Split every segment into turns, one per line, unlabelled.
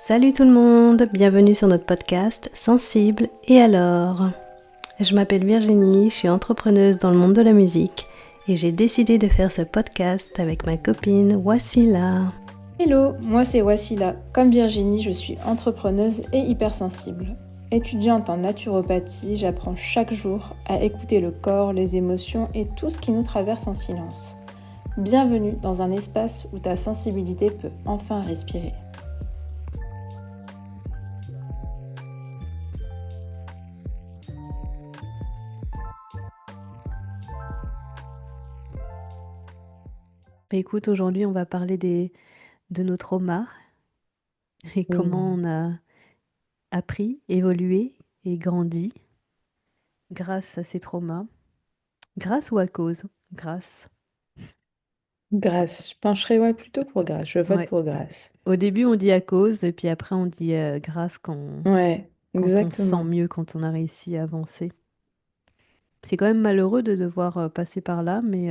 Salut tout le monde, bienvenue sur notre podcast Sensible et alors. Je m'appelle Virginie, je suis entrepreneuse dans le monde de la musique et j'ai décidé de faire ce podcast avec ma copine Wassila.
Hello, moi c'est Wassila. Comme Virginie, je suis entrepreneuse et hypersensible. Étudiante en naturopathie, j'apprends chaque jour à écouter le corps, les émotions et tout ce qui nous traverse en silence. Bienvenue dans un espace où ta sensibilité peut enfin respirer.
Écoute, aujourd'hui on va parler de nos traumas et comment
Oui.
on a appris, évolué et grandi grâce à ces traumas. Grâce ou à cause? Grâce.
Grâce, je pencherais plutôt pour grâce. Je vote
Ouais.
pour grâce.
Au début on dit à cause et puis après on dit grâce
Ouais,
quand on se sent
exactement.
mieux, quand on a réussi à avancer. C'est quand même malheureux de devoir passer par là, mais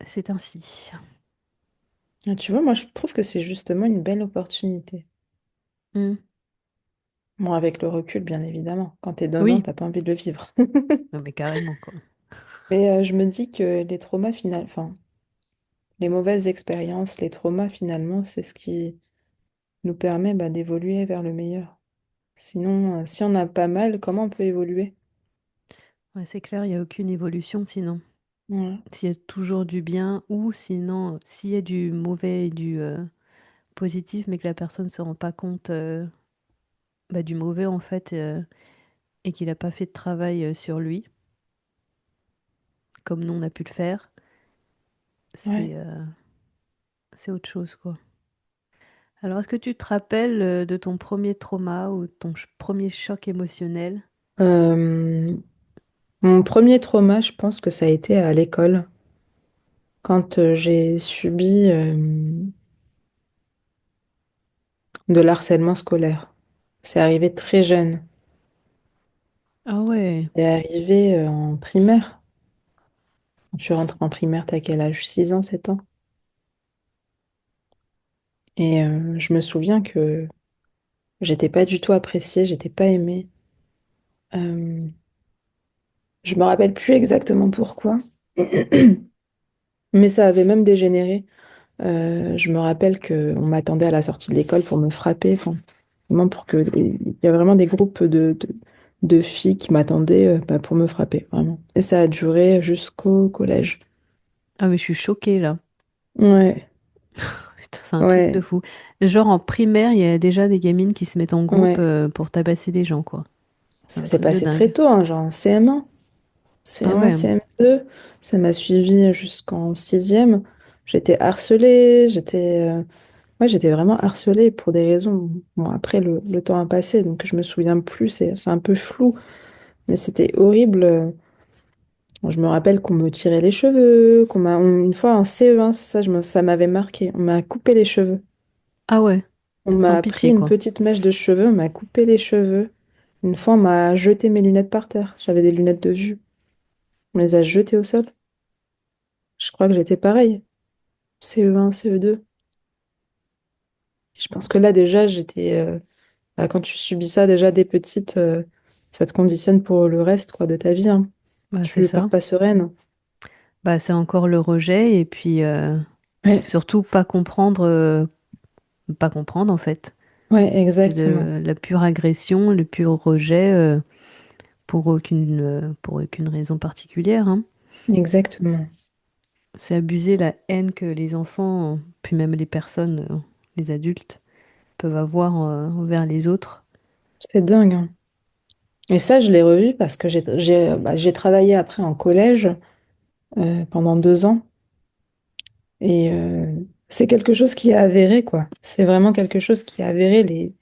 c'est ainsi.
Ah, tu vois, moi je trouve que c'est justement une belle opportunité.
Hmm.
Bon, avec le recul, bien évidemment. Quand t'es dedans,
Oui,
t'as pas envie de le vivre.
non, mais carrément, quoi.
Mais je me dis que les traumas, enfin, les mauvaises expériences, les traumas, finalement, c'est ce qui nous permet d'évoluer vers le meilleur. Sinon, si on a pas mal, comment on peut évoluer?
Ouais, c'est clair, il n'y a aucune évolution sinon.
Ouais,
S'il y a toujours du bien ou sinon, s'il y a du mauvais et du positif, mais que la personne ne se rend pas compte du mauvais en fait et qu'il n'a pas fait de travail sur lui, comme nous on a pu le faire,
ouais.
c'est autre chose, quoi. Alors, est-ce que tu te rappelles de ton premier trauma ou ton premier choc émotionnel?
Euh, Mon premier trauma, je pense que ça a été à l'école, quand j'ai subi de l'harcèlement scolaire. C'est arrivé très jeune.
Ah ouais.
C'est arrivé en primaire. Quand je suis rentrée en primaire, t'as quel âge? 6 ans, 7 ans? Et je me souviens que j'étais pas du tout appréciée, j'étais pas aimée. Euh, je me rappelle plus exactement pourquoi, mais ça avait même dégénéré. Je me rappelle que on m'attendait à la sortie de l'école pour me frapper, enfin, vraiment pour que il y a vraiment des groupes de filles qui m'attendaient pour me frapper, vraiment. Et ça a duré jusqu'au collège.
Ah mais je suis choquée là.
Ouais,
Putain, c'est un truc de
ouais,
fou. Genre en primaire, il y a déjà des gamines qui se mettent en groupe
ouais.
pour tabasser des gens, quoi. C'est
Ça
un
s'est
truc de
passé très
dingue.
tôt, hein, genre en CM1.
Ah
CM1,
ouais,
CM2, ça m'a suivi jusqu'en sixième. J'étais harcelée, ouais, j'étais vraiment harcelée pour des raisons. Bon, après, le temps a passé, donc je me souviens plus, c'est un peu flou, mais c'était horrible. Je me rappelle qu'on me tirait les cheveux, une fois en CE1, c'est ça, ça m'avait marqué. On m'a coupé les cheveux.
ah ouais,
On
sans
m'a pris
pitié,
une
quoi.
petite mèche de cheveux, on m'a coupé les cheveux. Une fois, on m'a jeté mes lunettes par terre. J'avais des lunettes de vue. On les a jetées au sol. Je crois que j'étais pareil. CE1, CE2. Je pense que là, déjà, quand tu subis ça, déjà, dès petite, ça te conditionne pour le reste, quoi, de ta vie, hein.
Bah c'est
Tu pars
ça.
pas sereine.
Bah c'est encore le rejet et puis
Ouais,
surtout pas comprendre en fait.
ouais,
C'est
exactement.
de la pure agression, le pur rejet pour aucune raison particulière, hein.
Exactement.
C'est abuser la haine que les enfants, puis même les personnes, les adultes, peuvent avoir envers les autres.
C'est dingue, hein. Et ça, je l'ai revu parce que j'ai travaillé après en collège pendant 2 ans. Et c'est quelque chose qui est avéré, quoi. C'est vraiment quelque chose qui est avéré.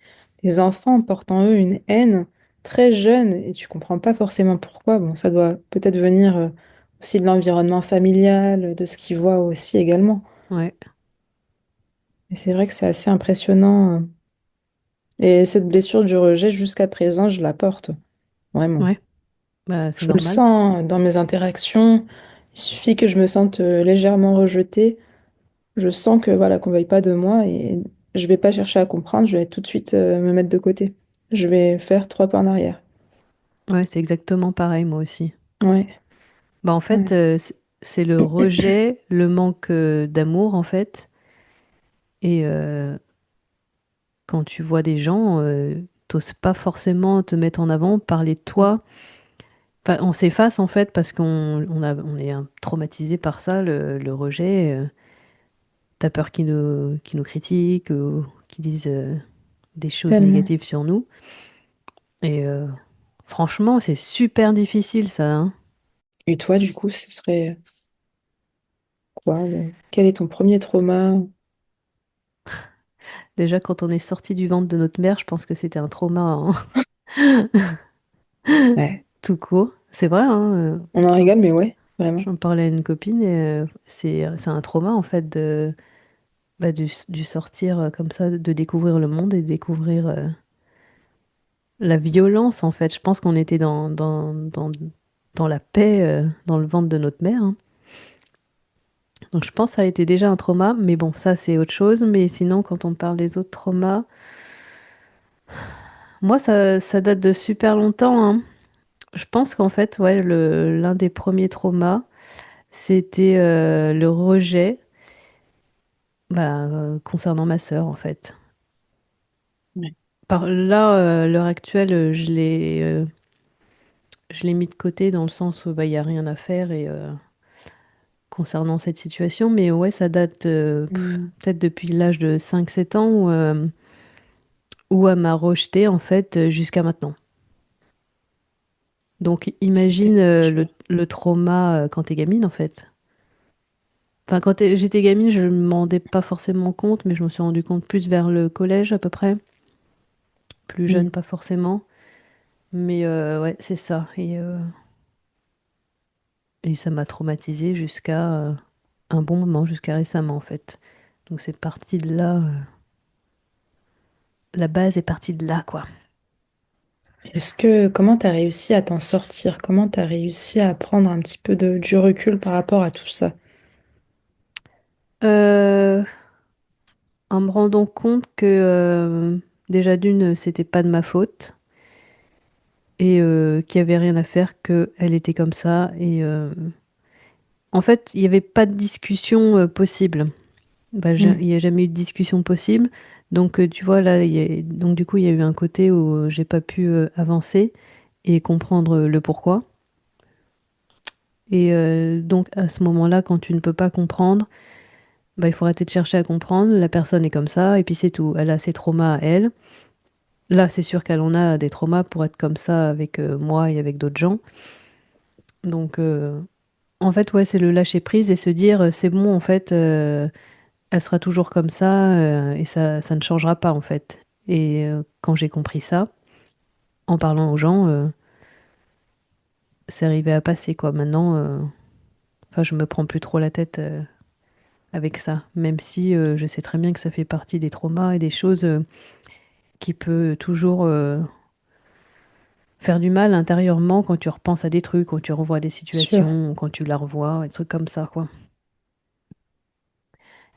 Les enfants portent en eux une haine très jeune et tu comprends pas forcément pourquoi. Bon, ça doit peut-être venir aussi de l'environnement familial, de ce qu'ils voient aussi également.
Ouais,
Et c'est vrai que c'est assez impressionnant. Et cette blessure du rejet, jusqu'à présent, je la porte, vraiment.
ouais, bah c'est
Je le
normal.
sens dans mes interactions. Il suffit que je me sente légèrement rejetée. Je sens que voilà, qu'on veuille pas de moi et je vais pas chercher à comprendre, je vais tout de suite me mettre de côté. Je vais faire 3 pas en arrière.
Ouais, c'est exactement pareil, moi aussi.
Ouais,
Bah, en fait,
ouais,
c'est le rejet, le manque d'amour, en fait. Et quand tu vois des gens, t'oses pas forcément te mettre en avant, parler de toi. Enfin, on s'efface, en fait, parce on est traumatisé par ça, le rejet. T'as peur qu'ils nous critiquent ou qu'ils disent des choses
tellement.
négatives sur nous. Et franchement, c'est super difficile, ça, hein.
Et toi, du coup, ce serait quoi? Quel est ton premier trauma?
Déjà, quand on est sorti du ventre de notre mère, je pense que c'était un trauma, hein,
Ouais,
tout court. C'est vrai, hein,
on en rigole, mais ouais, vraiment.
j'en parlais à une copine et c'est un trauma, en fait, du sortir comme ça, de découvrir le monde et de découvrir la violence, en fait. Je pense qu'on était dans la paix, dans le ventre de notre mère, hein. Donc je pense que ça a été déjà un trauma, mais bon, ça c'est autre chose. Mais sinon, quand on parle des autres traumas, moi ça date de super longtemps, hein. Je pense qu'en fait, ouais, l'un des premiers traumas, c'était le rejet concernant ma sœur, en fait.
Ouais.
Là, à l'heure actuelle, je l'ai mis de côté dans le sens où bah, il n'y a rien à faire et, concernant cette situation. Mais ouais, ça date
Hmm.
peut-être depuis l'âge de 5 7 ans où elle m'a rejeté en fait jusqu'à maintenant. Donc
C'était
imagine
dur.
le trauma quand t'es gamine en fait. Enfin, j'étais gamine, je me rendais pas forcément compte, mais je me suis rendu compte plus vers le collège à peu près. Plus jeune,
Hmm.
pas forcément. Mais ouais, c'est ça. Et ça m'a traumatisée jusqu'à un bon moment, jusqu'à récemment en fait. Donc c'est parti de là. La base est partie de là, quoi.
Comment t'as réussi à t'en sortir? Comment t'as réussi à prendre un petit peu du recul par rapport à tout ça?
Euh, En me rendant compte que déjà d'une, c'était pas de ma faute et qu'il y avait rien à faire, que elle était comme ça et en fait, il n'y avait pas de discussion possible. Bah,
Hmm.
il n'y a jamais eu de discussion possible. Donc tu vois là, donc du coup, il y a eu un côté où j'ai pas pu avancer et comprendre le pourquoi. Et donc à ce moment-là, quand tu ne peux pas comprendre, bah, il faut arrêter de chercher à comprendre. La personne est comme ça et puis c'est tout. Elle a ses traumas à elle. Là, c'est sûr qu'elle en a des traumas pour être comme ça avec moi et avec d'autres gens. Donc, en fait, ouais, c'est le lâcher prise et se dire, c'est bon, en fait, elle sera toujours comme ça et ça ne changera pas, en fait. Et quand j'ai compris ça, en parlant aux gens, c'est arrivé à passer, quoi. Maintenant, enfin, je me prends plus trop la tête avec ça, même si je sais très bien que ça fait partie des traumas et des choses qui peut toujours faire du mal intérieurement quand tu repenses à des trucs, quand tu revois des
Sûr.
situations, quand tu la revois, des trucs comme ça, quoi.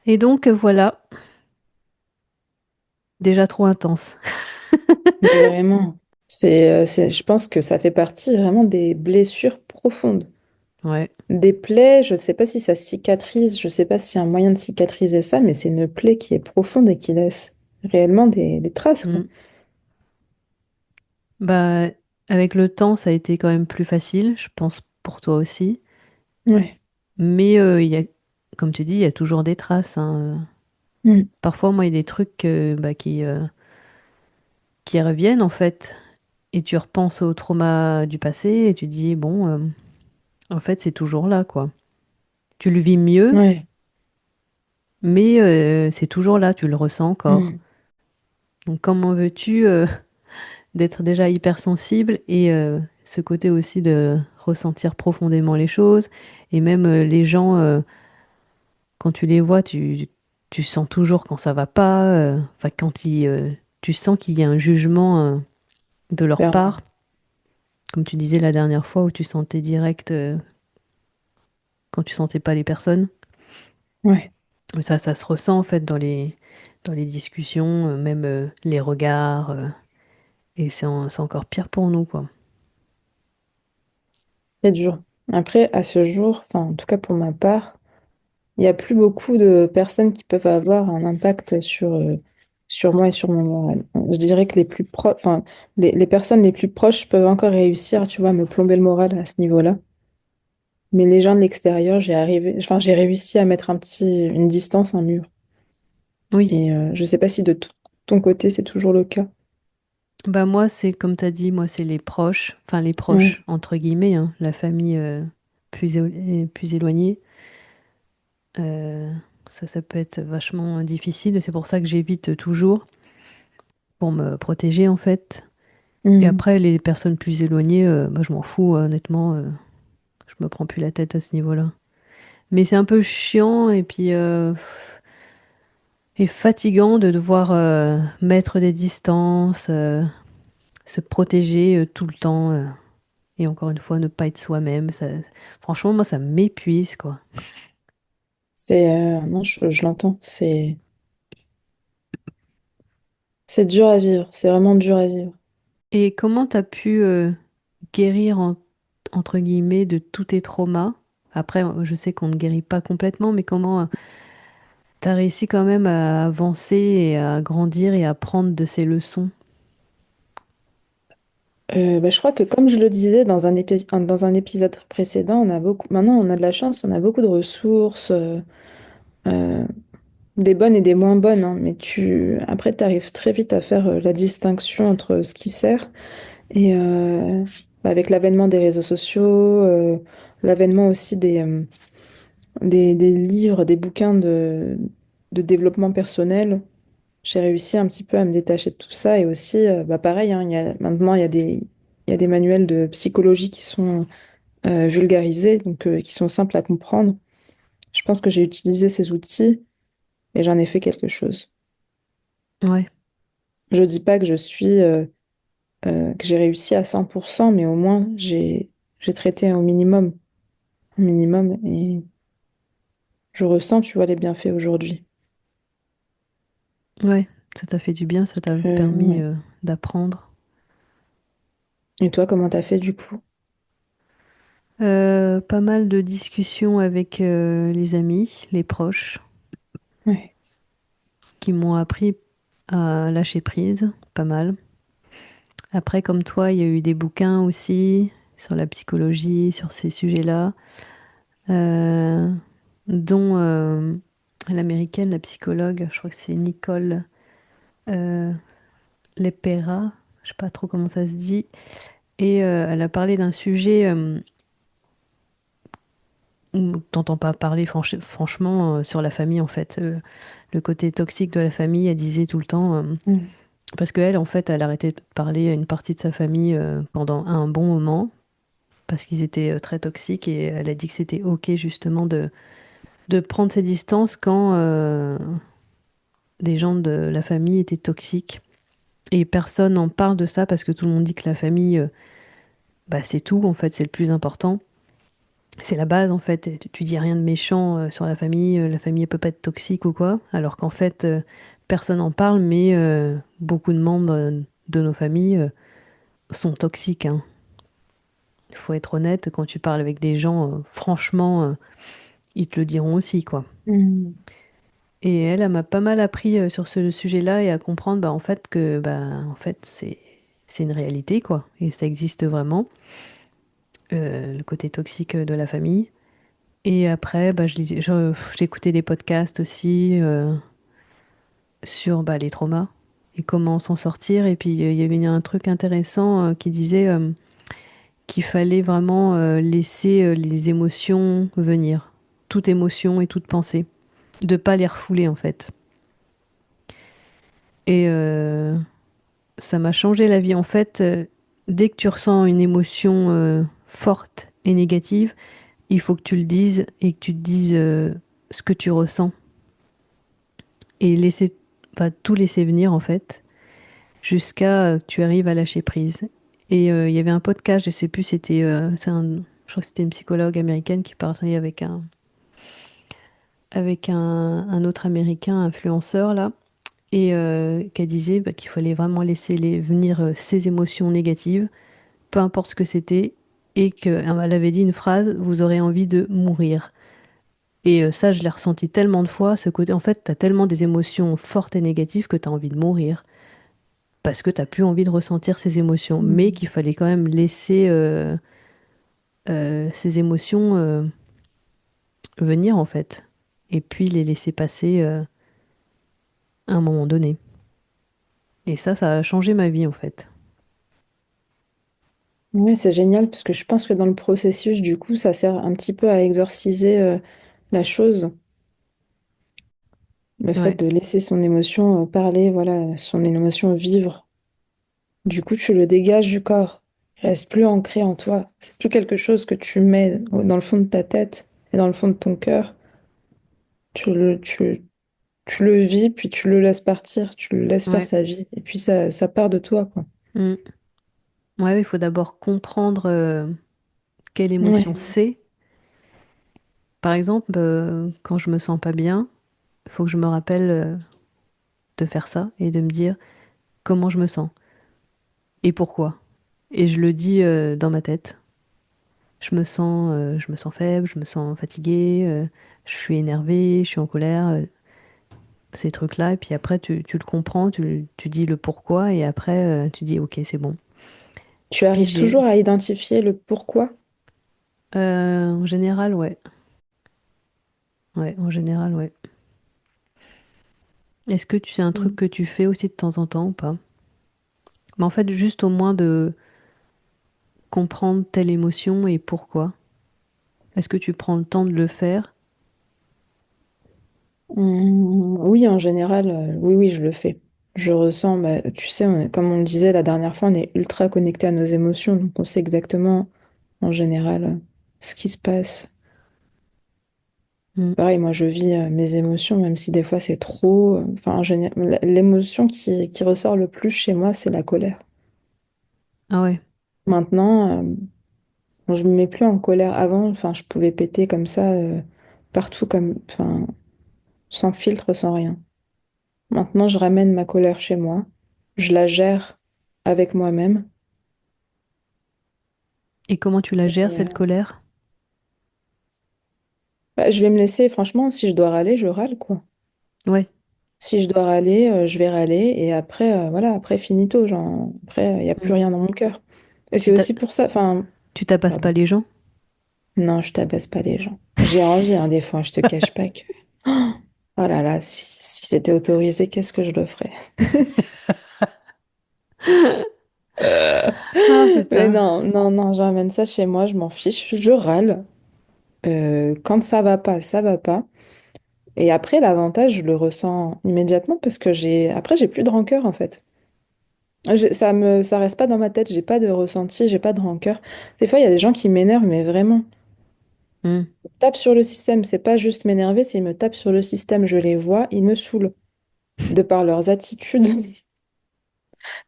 Et donc, voilà, déjà trop intense.
Mais vraiment, je pense que ça fait partie vraiment des blessures profondes.
Ouais.
Des plaies, je ne sais pas si ça cicatrise, je ne sais pas s'il y a un moyen de cicatriser ça, mais c'est une plaie qui est profonde et qui laisse réellement des traces, quoi.
Mm. Bah, avec le temps, ça a été quand même plus facile, je pense pour toi aussi.
Ouais.
Mais comme tu dis, il y a toujours des traces, hein.
Mm.
Parfois, moi, il y a des trucs qui reviennent, en fait. Et tu repenses au trauma du passé et tu dis, bon, en fait, c'est toujours là, quoi. Tu le vis mieux,
Ouais.
mais c'est toujours là, tu le ressens encore.
Mm.
Donc comment veux-tu d'être déjà hypersensible et ce côté aussi de ressentir profondément les choses et même les gens, quand tu les vois, tu sens toujours quand ça va pas, enfin tu sens qu'il y a un jugement de leur
Clairement.
part, comme tu disais la dernière fois où tu sentais direct quand tu sentais pas les personnes.
Ouais.
Ça se ressent en fait dans les discussions, même les regards, et c'est encore pire pour nous, quoi.
C'est dur. Après, à ce jour, enfin, en tout cas pour ma part, il n'y a plus beaucoup de personnes qui peuvent avoir un impact sur moi et sur mon moral. Je dirais que les plus proches, enfin, les personnes les plus proches peuvent encore réussir, tu vois, à me plomber le moral à ce niveau-là. Mais les gens de l'extérieur, j'ai réussi à mettre une distance, un mur.
Oui,
Et je sais pas si de ton côté, c'est toujours le cas.
bah moi c'est comme t'as dit, moi c'est les proches, enfin les
Ouais.
proches entre guillemets, hein, la famille plus éloignée. Euh, ça peut être vachement difficile. C'est pour ça que j'évite toujours pour me protéger en fait. Et
Mhm.
après les personnes plus éloignées, bah, je m'en fous honnêtement. Je me prends plus la tête à ce niveau-là. Mais c'est un peu chiant et fatigant de devoir mettre des distances, se protéger tout le temps. Et encore une fois, ne pas être soi-même. Franchement, moi, ça m'épuise, quoi.
Non, je l'entends. C'est dur à vivre. C'est vraiment dur à vivre.
Et comment t'as pu guérir, entre guillemets, de tous tes traumas? Après, je sais qu'on ne guérit pas complètement, mais comment t'as réussi quand même à avancer et à grandir et à prendre de ces leçons?
Bah, je crois que comme je le disais dans un épisode précédent, maintenant on a de la chance, on a beaucoup de ressources, euh, des bonnes et des moins bonnes, hein, mais après tu arrives très vite à faire la distinction entre ce qui sert et bah, avec l'avènement des réseaux sociaux, l'avènement aussi des livres, des bouquins de développement personnel. J'ai réussi un petit peu à me détacher de tout ça et aussi, bah pareil, hein, maintenant il y a des manuels de psychologie qui sont vulgarisés, donc qui sont simples à comprendre. Je pense que j'ai utilisé ces outils et j'en ai fait quelque chose.
Ouais,
Je dis pas que que j'ai réussi à 100%, mais au moins j'ai traité au minimum et je ressens, tu vois, les bienfaits aujourd'hui.
ouais, ça t'a fait du bien, ça t'a permis
Ouais.
d'apprendre.
Et toi, comment t'as fait du coup?
Pas mal de discussions avec les amis, les proches,
Ouais.
qui m'ont appris à lâcher prise, pas mal. Après, comme toi, il y a eu des bouquins aussi sur la psychologie, sur ces sujets-là, euh, dont l'américaine, la psychologue, je crois que c'est Nicole euh, Lepera, je sais pas trop comment ça se dit, et elle a parlé d'un sujet où t'entends pas parler franchement sur la famille en fait. Le côté toxique de la famille, elle disait tout le temps,
Mm.
parce qu'elle en fait, elle arrêtait de parler à une partie de sa famille pendant un bon moment, parce qu'ils étaient très toxiques, et elle a dit que c'était ok justement de prendre ses distances quand des gens de la famille étaient toxiques. Et personne n'en parle de ça parce que tout le monde dit que la famille, bah, c'est tout, en fait, c'est le plus important. C'est la base, en fait. Et tu dis rien de méchant sur la famille elle peut pas être toxique ou quoi, alors qu'en fait, personne n'en parle, mais beaucoup de membres de nos familles sont toxiques, hein. Il faut être honnête, quand tu parles avec des gens, franchement, ils te le diront aussi, quoi.
Mm.
Et elle m'a pas mal appris sur ce sujet-là et à comprendre bah, en fait que bah, en fait, c'est une réalité, quoi. Et ça existe vraiment, le côté toxique de la famille. Et après, bah, j'écoutais des podcasts aussi sur bah, les traumas et comment s'en sortir. Et puis, il y avait un truc intéressant qui disait qu'il fallait vraiment laisser les émotions venir, toute émotion et toute pensée, de pas les refouler, en fait. Et ça m'a changé la vie. En fait, dès que tu ressens une émotion forte et négative, il faut que tu le dises et que tu te dises ce que tu ressens et enfin, tout laisser venir en fait, jusqu'à que tu arrives à lâcher prise. Et il y avait un podcast, je sais plus, je crois que c'était une psychologue américaine qui parlait avec avec un autre Américain influenceur là, et qu'elle disait bah, qu'il fallait vraiment laisser venir ses émotions négatives, peu importe ce que c'était, et qu'elle avait dit une phrase, vous aurez envie de mourir. Et ça, je l'ai ressenti tellement de fois, ce côté, en fait, t'as tellement des émotions fortes et négatives que t'as envie de mourir, parce que t'as plus envie de ressentir ces émotions, mais
Mm.
qu'il fallait quand même laisser ces émotions venir, en fait, et puis les laisser passer à un moment donné. Et ça a changé ma vie, en fait.
Ouais, c'est génial parce que je pense que dans le processus, du coup, ça sert un petit peu à exorciser la chose. Le fait
Ouais,
de laisser son émotion parler, voilà, son émotion vivre. Du coup, tu le dégages du corps. Il reste plus ancré en toi. C'est plus quelque chose que tu mets dans le fond de ta tête et dans le fond de ton cœur. Tu le vis, puis tu le laisses partir. Tu le laisses faire
ouais.
sa vie. Et puis ça part de toi, quoi.
Mm. Ouais, il faut d'abord comprendre quelle émotion
Ouais.
c'est. Par exemple, quand je me sens pas bien, il faut que je me rappelle de faire ça et de me dire comment je me sens et pourquoi. Et je le dis dans ma tête. Je me sens faible, je me sens fatiguée, je suis énervée, je suis en colère, ces trucs-là. Et puis après, tu le comprends, tu dis le pourquoi et après, tu dis ok, c'est bon.
Tu
Puis
arrives
j'ai,
toujours à identifier le pourquoi.
en général, ouais. Ouais, en général, ouais. Est-ce que tu sais un truc
Mm.
que tu fais aussi de temps en temps ou pas? Mais en fait, juste au moins de comprendre telle émotion et pourquoi. Est-ce que tu prends le temps de le faire?
Oui, en général, oui, oui, je le fais. Je ressens, bah, tu sais, comme on le disait la dernière fois, on est ultra connecté à nos émotions, donc on sait exactement, en général, ce qui se passe.
Hmm.
Pareil, moi, je vis mes émotions, même si des fois c'est trop. Enfin, en général, l'émotion qui ressort le plus chez moi, c'est la colère.
Ah ouais.
Maintenant, bon, je me mets plus en colère. Avant, enfin, je pouvais péter comme ça, partout, comme, enfin, sans filtre, sans rien. Maintenant, je ramène ma colère chez moi, je la gère avec moi-même.
Et comment tu la gères,
Et,
cette colère?
bah, je vais me laisser, franchement, si je dois râler, je râle, quoi.
Ouais.
Si je dois râler, je vais râler. Et après, voilà, après, finito. Genre, après, il n'y a plus
Hmm.
rien dans mon cœur. Et
Tu
c'est
t'a-
aussi pour ça, enfin,
tu tapasses pas
pardon.
les gens?
Non, je tabasse pas les gens. J'ai envie, hein, des fois, je te cache pas que. Oh là là, si c'était autorisé, qu'est-ce que je le ferais?
Ah
Mais
putain.
non, non, non, j'emmène ça chez moi, je m'en fiche, je râle. Quand ça va pas, ça va pas. Et après, l'avantage, je le ressens immédiatement parce que après, j'ai plus de rancœur en fait. Ça reste pas dans ma tête, j'ai pas de ressenti, j'ai pas de rancœur. Des fois, il y a des gens qui m'énervent, mais vraiment,
Hmm.
ils tapent sur le système. C'est pas juste m'énerver, c'est ils me tapent sur le système. Je les vois, ils me saoulent. De par leurs attitudes,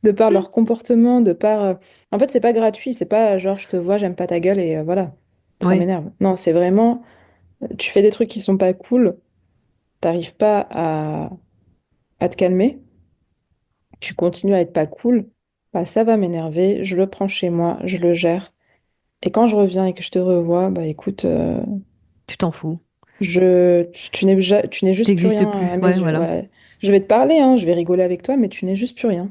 de par leur comportement, de par. En fait, c'est pas gratuit, c'est pas genre je te vois, j'aime pas ta gueule et voilà, ça
Ouais.
m'énerve. Non, c'est vraiment, tu fais des trucs qui sont pas cool, t'arrives pas à te calmer. Tu continues à être pas cool, bah ça va m'énerver, je le prends chez moi, je le gère. Et quand je reviens et que je te revois, bah écoute,
Tu t'en fous.
tu n'es juste plus
T'existes
rien
plus.
à mes
Ouais,
yeux.
voilà.
Ouais. Je vais te parler, hein, je vais rigoler avec toi, mais tu n'es juste plus rien.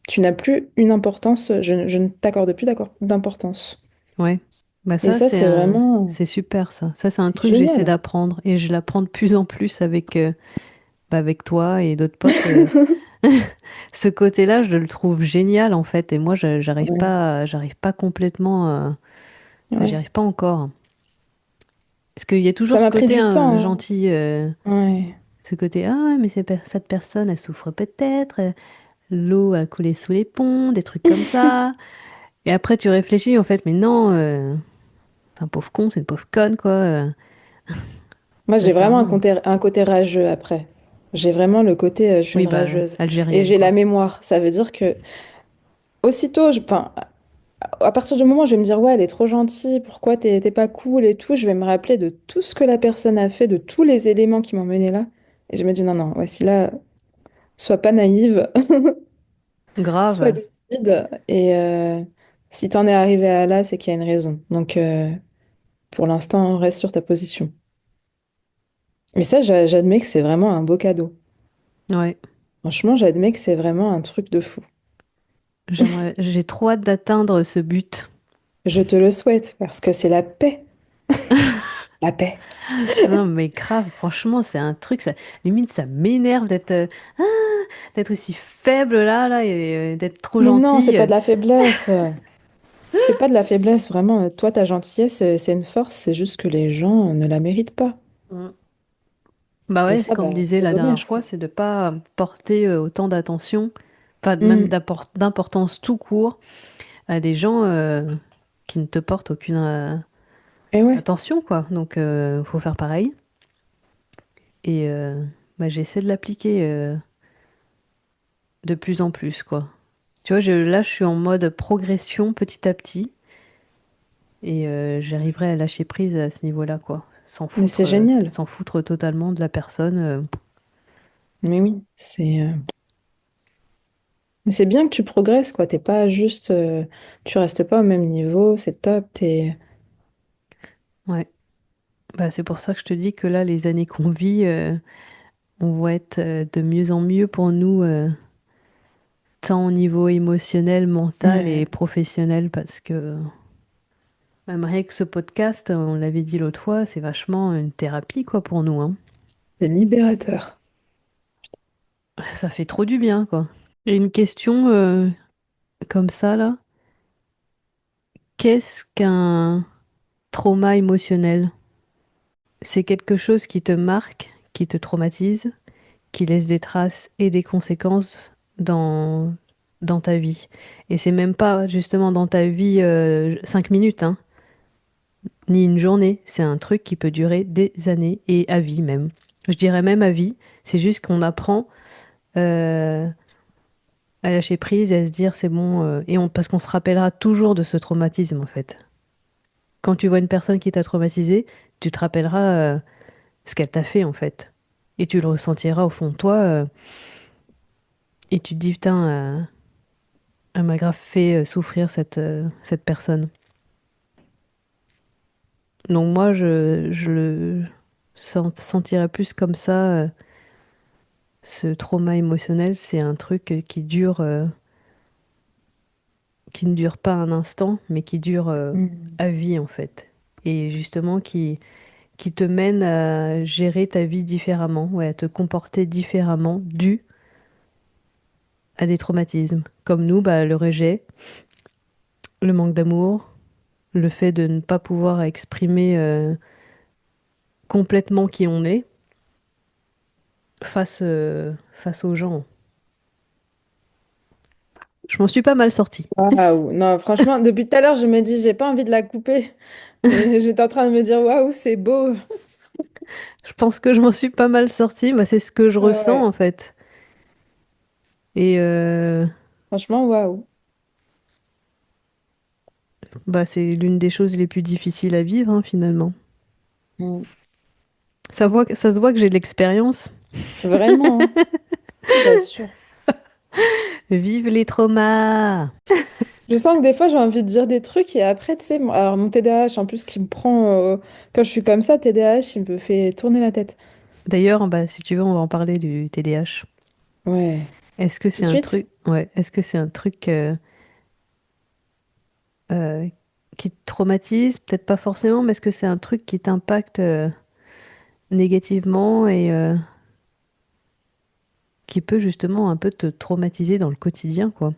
Tu n'as plus une importance, je ne t'accorde plus d'importance.
Ouais. Bah
Et
ça,
ça, c'est vraiment
c'est super ça. Ça, c'est un
c'est
truc que j'essaie
génial.
d'apprendre et je l'apprends de plus en plus avec, bah, avec toi et d'autres potes. Ce côté-là, je le trouve génial en fait. Et moi,
Ouais,
j'arrive pas complètement, j'y
ouais.
arrive pas encore. Parce qu'il y a
Ça
toujours ce
m'a pris
côté
du
hein,
temps,
gentil,
hein. Ouais.
ce côté ah ouais, mais cette personne, elle souffre peut-être. L'eau a coulé sous les ponts, des trucs comme ça. Et après, tu réfléchis en fait, mais non, c'est un pauvre con, c'est une pauvre conne quoi.
Moi,
Ça
j'ai
sert à
vraiment
rien.
un côté rageux après. J'ai vraiment le côté, je suis
Oui,
une
bah,
rageuse. Et
algérienne
j'ai la
quoi.
mémoire. Ça veut dire que aussitôt, enfin, À partir du moment où je vais me dire, ouais, elle est trop gentille, pourquoi t'es pas cool et tout, je vais me rappeler de tout ce que la personne a fait, de tous les éléments qui m'ont mené là. Et je me dis, non, non, voici là, sois pas naïve, sois
Grave.
lucide. Et si t'en es arrivé à là, c'est qu'il y a une raison. Donc, pour l'instant, reste sur ta position. Et ça, j'admets que c'est vraiment un beau cadeau.
Ouais.
Franchement, j'admets que c'est vraiment un truc de fou.
J'ai trop hâte d'atteindre ce but.
Je te le souhaite parce que c'est la paix. La paix.
Non, mais grave, franchement, c'est un truc, ça, limite, ça m'énerve d'être aussi faible là, et d'être trop
Mais non, c'est pas
gentille.
de la faiblesse. C'est pas de la faiblesse, vraiment. Toi, ta gentillesse, c'est une force. C'est juste que les gens ne la méritent pas.
Mm. Bah
Et
ouais, c'est
ça,
comme
bah,
on disait
c'est
la dernière
dommage,
fois,
quoi.
c'est de pas porter autant d'attention, pas même
Mm.
d'importance tout court à des gens qui ne te portent aucune
Et ouais.
attention, quoi. Donc, faut faire pareil. Et bah, j'essaie de l'appliquer de plus en plus, quoi. Tu vois, là, je suis en mode progression petit à petit et j'arriverai à lâcher prise à ce niveau-là, quoi.
Mais c'est génial.
S'en foutre totalement de la personne.
Mais oui, mais c'est bien que tu progresses, quoi. T'es pas juste, tu restes pas au même niveau. C'est top.
Ouais. Bah, c'est pour ça que je te dis que là, les années qu'on vit, on va être de mieux en mieux pour nous, tant au niveau émotionnel, mental et
Ouais,
professionnel, parce que même rien que ce podcast, on l'avait dit l'autre fois, c'est vachement une thérapie, quoi, pour nous, hein.
c'est libérateur.
Ça fait trop du bien, quoi. Et une question comme ça, là. Qu'est-ce qu'un trauma émotionnel? C'est quelque chose qui te marque, qui te traumatise, qui laisse des traces et des conséquences dans ta vie. Et c'est même pas justement dans ta vie 5 minutes, hein, ni une journée. C'est un truc qui peut durer des années et à vie même. Je dirais même à vie. C'est juste qu'on apprend euh, à lâcher prise et à se dire c'est bon. Parce qu'on se rappellera toujours de ce traumatisme en fait. Quand tu vois une personne qui t'a traumatisé, tu te rappelleras ce qu'elle t'a fait en fait. Et tu le ressentiras au fond de toi. Et tu te dis putain, elle m'a grave fait souffrir cette personne. Donc moi, je le sentirais plus comme ça. Ce trauma émotionnel, c'est un truc qui ne dure pas un instant, mais qui dure
Mm.
à vie en fait. Et justement, qui te mène à gérer ta vie différemment, ouais, à te comporter différemment dû à des traumatismes. Comme nous, bah, le rejet, le manque d'amour, le fait de ne pas pouvoir exprimer complètement qui on est face aux gens. Je m'en suis pas mal sortie.
Waouh. Non, franchement, depuis tout à l'heure, je me dis, j'ai pas envie de la couper. Et j'étais en train de me dire, waouh, c'est beau.
Je pense que je m'en suis pas mal sortie. Bah, c'est ce que je
Ouais,
ressens
ouais.
en fait. Et
Franchement, waouh.
bah, c'est l'une des choses les plus difficiles à vivre hein, finalement.
Mm.
Ça se voit que j'ai de l'expérience.
Vraiment, hein. Je t'assure.
Vive les traumas!
Je sens que des fois, j'ai envie de dire des trucs et après, tu sais, alors mon TDAH, en plus, qui me prend, quand je suis comme ça, TDAH, il me fait tourner la tête.
D'ailleurs, bah, si tu veux, on va en parler du TDAH.
Ouais.
Est-ce que
Tout
c'est
de
un
suite?
truc, ouais, est-ce que c'est un truc euh, qui te traumatise? Peut-être pas forcément, mais est-ce que c'est un truc qui t'impacte négativement et qui peut justement un peu te traumatiser dans le quotidien, quoi?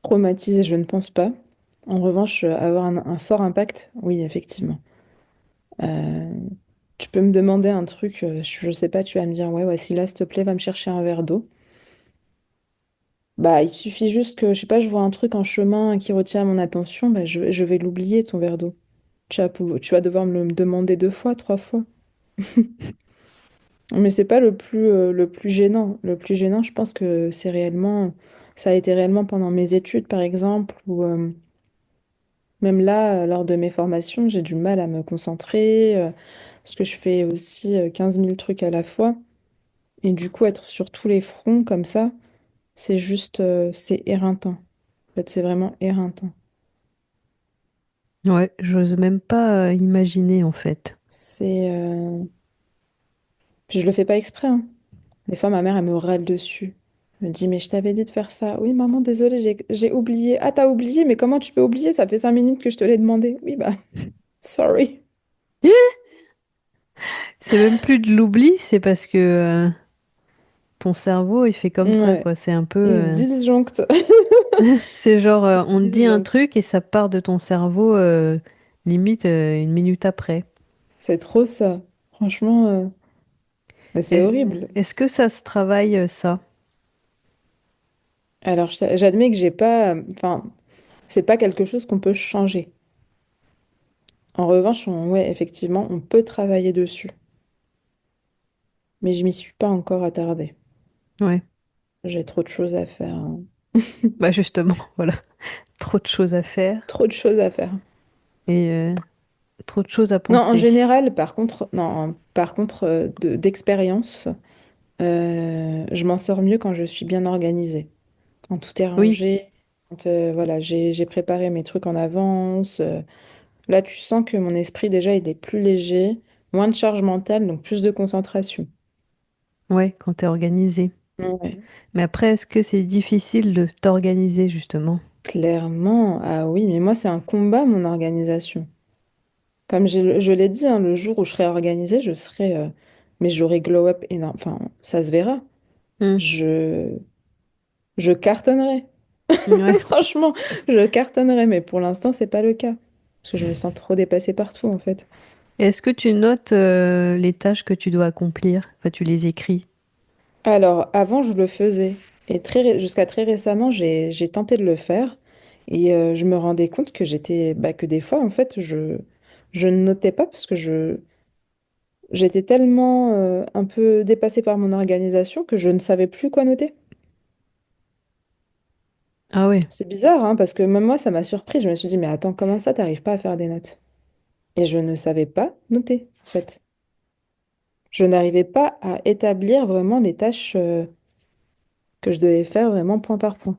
Traumatisé, je ne pense pas. En revanche, avoir un fort impact, oui, effectivement. Euh, Tu peux me demander un truc, je sais pas, tu vas me dire, ouais, voici là, s'il te plaît, va me chercher un verre d'eau. Bah, il suffit juste que, je sais pas, je vois un truc en chemin qui retient mon attention, bah, je vais l'oublier, ton verre d'eau. Tu vas devoir me le demander 2 fois, 3 fois. Mais c'est pas le plus gênant. Le plus gênant, je pense que c'est réellement. Ça a été réellement pendant mes études, par exemple, ou même là, lors de mes formations, j'ai du mal à me concentrer, parce que je fais aussi 15 000 trucs à la fois. Et du coup, être sur tous les fronts comme ça, c'est juste, c'est éreintant. En fait, c'est vraiment éreintant.
Ouais, j'ose même pas imaginer en fait.
C'est, Puis je le fais pas exprès, hein. Des fois, ma mère, elle me râle dessus. Elle me dit, mais je t'avais dit de faire ça. Oui, maman, désolée, j'ai oublié. Ah, t'as oublié, mais comment tu peux oublier? Ça fait 5 minutes que je te l'ai demandé. Oui, bah, sorry.
C'est même plus de l'oubli, c'est parce que ton cerveau, il fait comme ça,
Ouais,
quoi. C'est un peu...
il disjoncte.
c'est genre, on te dit un
Disjoncte.
truc et ça part de ton cerveau limite une minute après.
C'est trop ça. Franchement, mais c'est
Est-ce,
horrible.
est-ce que ça se travaille, ça?
Alors, j'admets que j'ai pas. Enfin, c'est pas quelque chose qu'on peut changer. En revanche, ouais, effectivement, on peut travailler dessus. Mais je m'y suis pas encore attardée.
Ouais.
J'ai trop de choses à faire, hein.
Bah justement, voilà. Trop de choses à faire
Trop de choses à faire.
et trop de choses à
Non, en
penser.
général, par contre, non, par contre, d'expérience, je m'en sors mieux quand je suis bien organisée. Quand tout est
Oui,
rangé, quand voilà, j'ai préparé mes trucs en avance. Là, tu sens que mon esprit, déjà, il est plus léger, moins de charge mentale, donc plus de concentration.
ouais, quand t'es organisé.
Ouais.
Mais après, est-ce que c'est difficile de t'organiser, justement?
Clairement, ah oui, mais moi, c'est un combat, mon organisation. Comme je l'ai dit, hein, le jour où je serai organisée, je serai. Mais j'aurai glow up énorme. Enfin, ça se verra.
Hmm.
Je, je cartonnerai.
Ouais.
Franchement, je cartonnerai. Mais pour l'instant, c'est pas le cas. Parce que je me sens trop dépassée partout, en fait.
Est-ce que tu notes les tâches que tu dois accomplir? Enfin, tu les écris.
Alors, avant, je le faisais. Et jusqu'à très récemment, j'ai tenté de le faire. Et je me rendais compte que que des fois, en fait, je ne notais pas parce que j'étais tellement un peu dépassée par mon organisation que je ne savais plus quoi noter.
Ah ouais,
C'est bizarre, hein, parce que même moi, ça m'a surpris. Je me suis dit, mais attends, comment ça, t'arrives pas à faire des notes? Et je ne savais pas noter, en fait. Je n'arrivais pas à établir vraiment les tâches que je devais faire vraiment point par point.